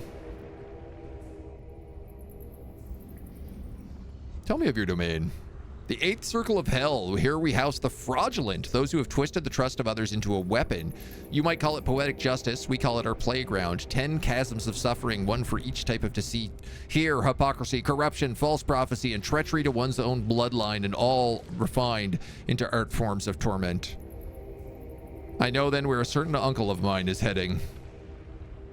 Tell me of your domain. The 8th circle of hell. Here we house the fraudulent, those who have twisted the trust of others into a weapon. You might call it poetic justice. We call it our playground. 10 chasms of suffering, one for each type of deceit. Here, hypocrisy, corruption, false prophecy, and treachery to one's own bloodline, and all refined into art forms of torment. I know then where a certain uncle of mine is heading.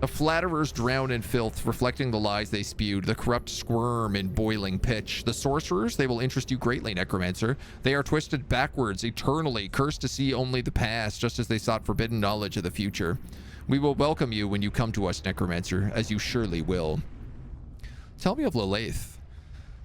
The flatterers drown in filth, reflecting the lies they spewed. The corrupt squirm in boiling pitch. The sorcerers, they will interest you greatly, Necromancer. They are twisted backwards, eternally, cursed to see only the past, just as they sought forbidden knowledge of the future. We will welcome you when you come to us, Necromancer, as you surely will. Tell me of Lilith.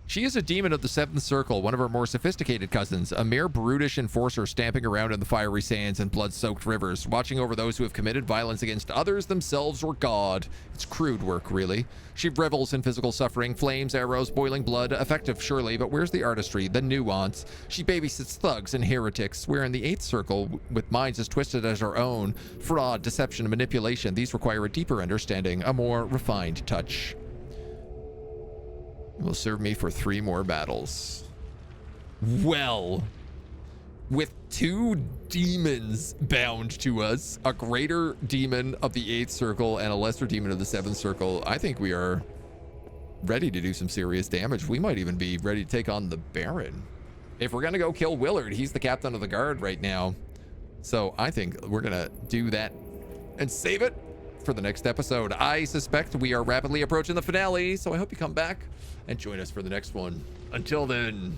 She is a demon of the Seventh Circle, one of her more sophisticated cousins, a mere brutish enforcer stamping around in the fiery sands and blood-soaked rivers, watching over those who have committed violence against others, themselves, or God. It's crude work, really. She revels in physical suffering, flames, arrows, boiling blood, effective surely, but where's the artistry, the nuance? She babysits thugs and heretics. We're in the Eighth Circle, with minds as twisted as our own. Fraud, deception, and manipulation, these require a deeper understanding, a more refined touch. Will serve me for 3 more battles. Well, with 2 demons bound to us, a greater demon of the 8th circle and a lesser demon of the 7th circle, I think we are ready to do some serious damage. We might even be ready to take on the Baron. If we're gonna go kill Willard, he's the captain of the guard right now. So I think we're gonna do that and save it for the next episode. I suspect we are rapidly approaching the finale, so I hope you come back and join us for the next one. Until then.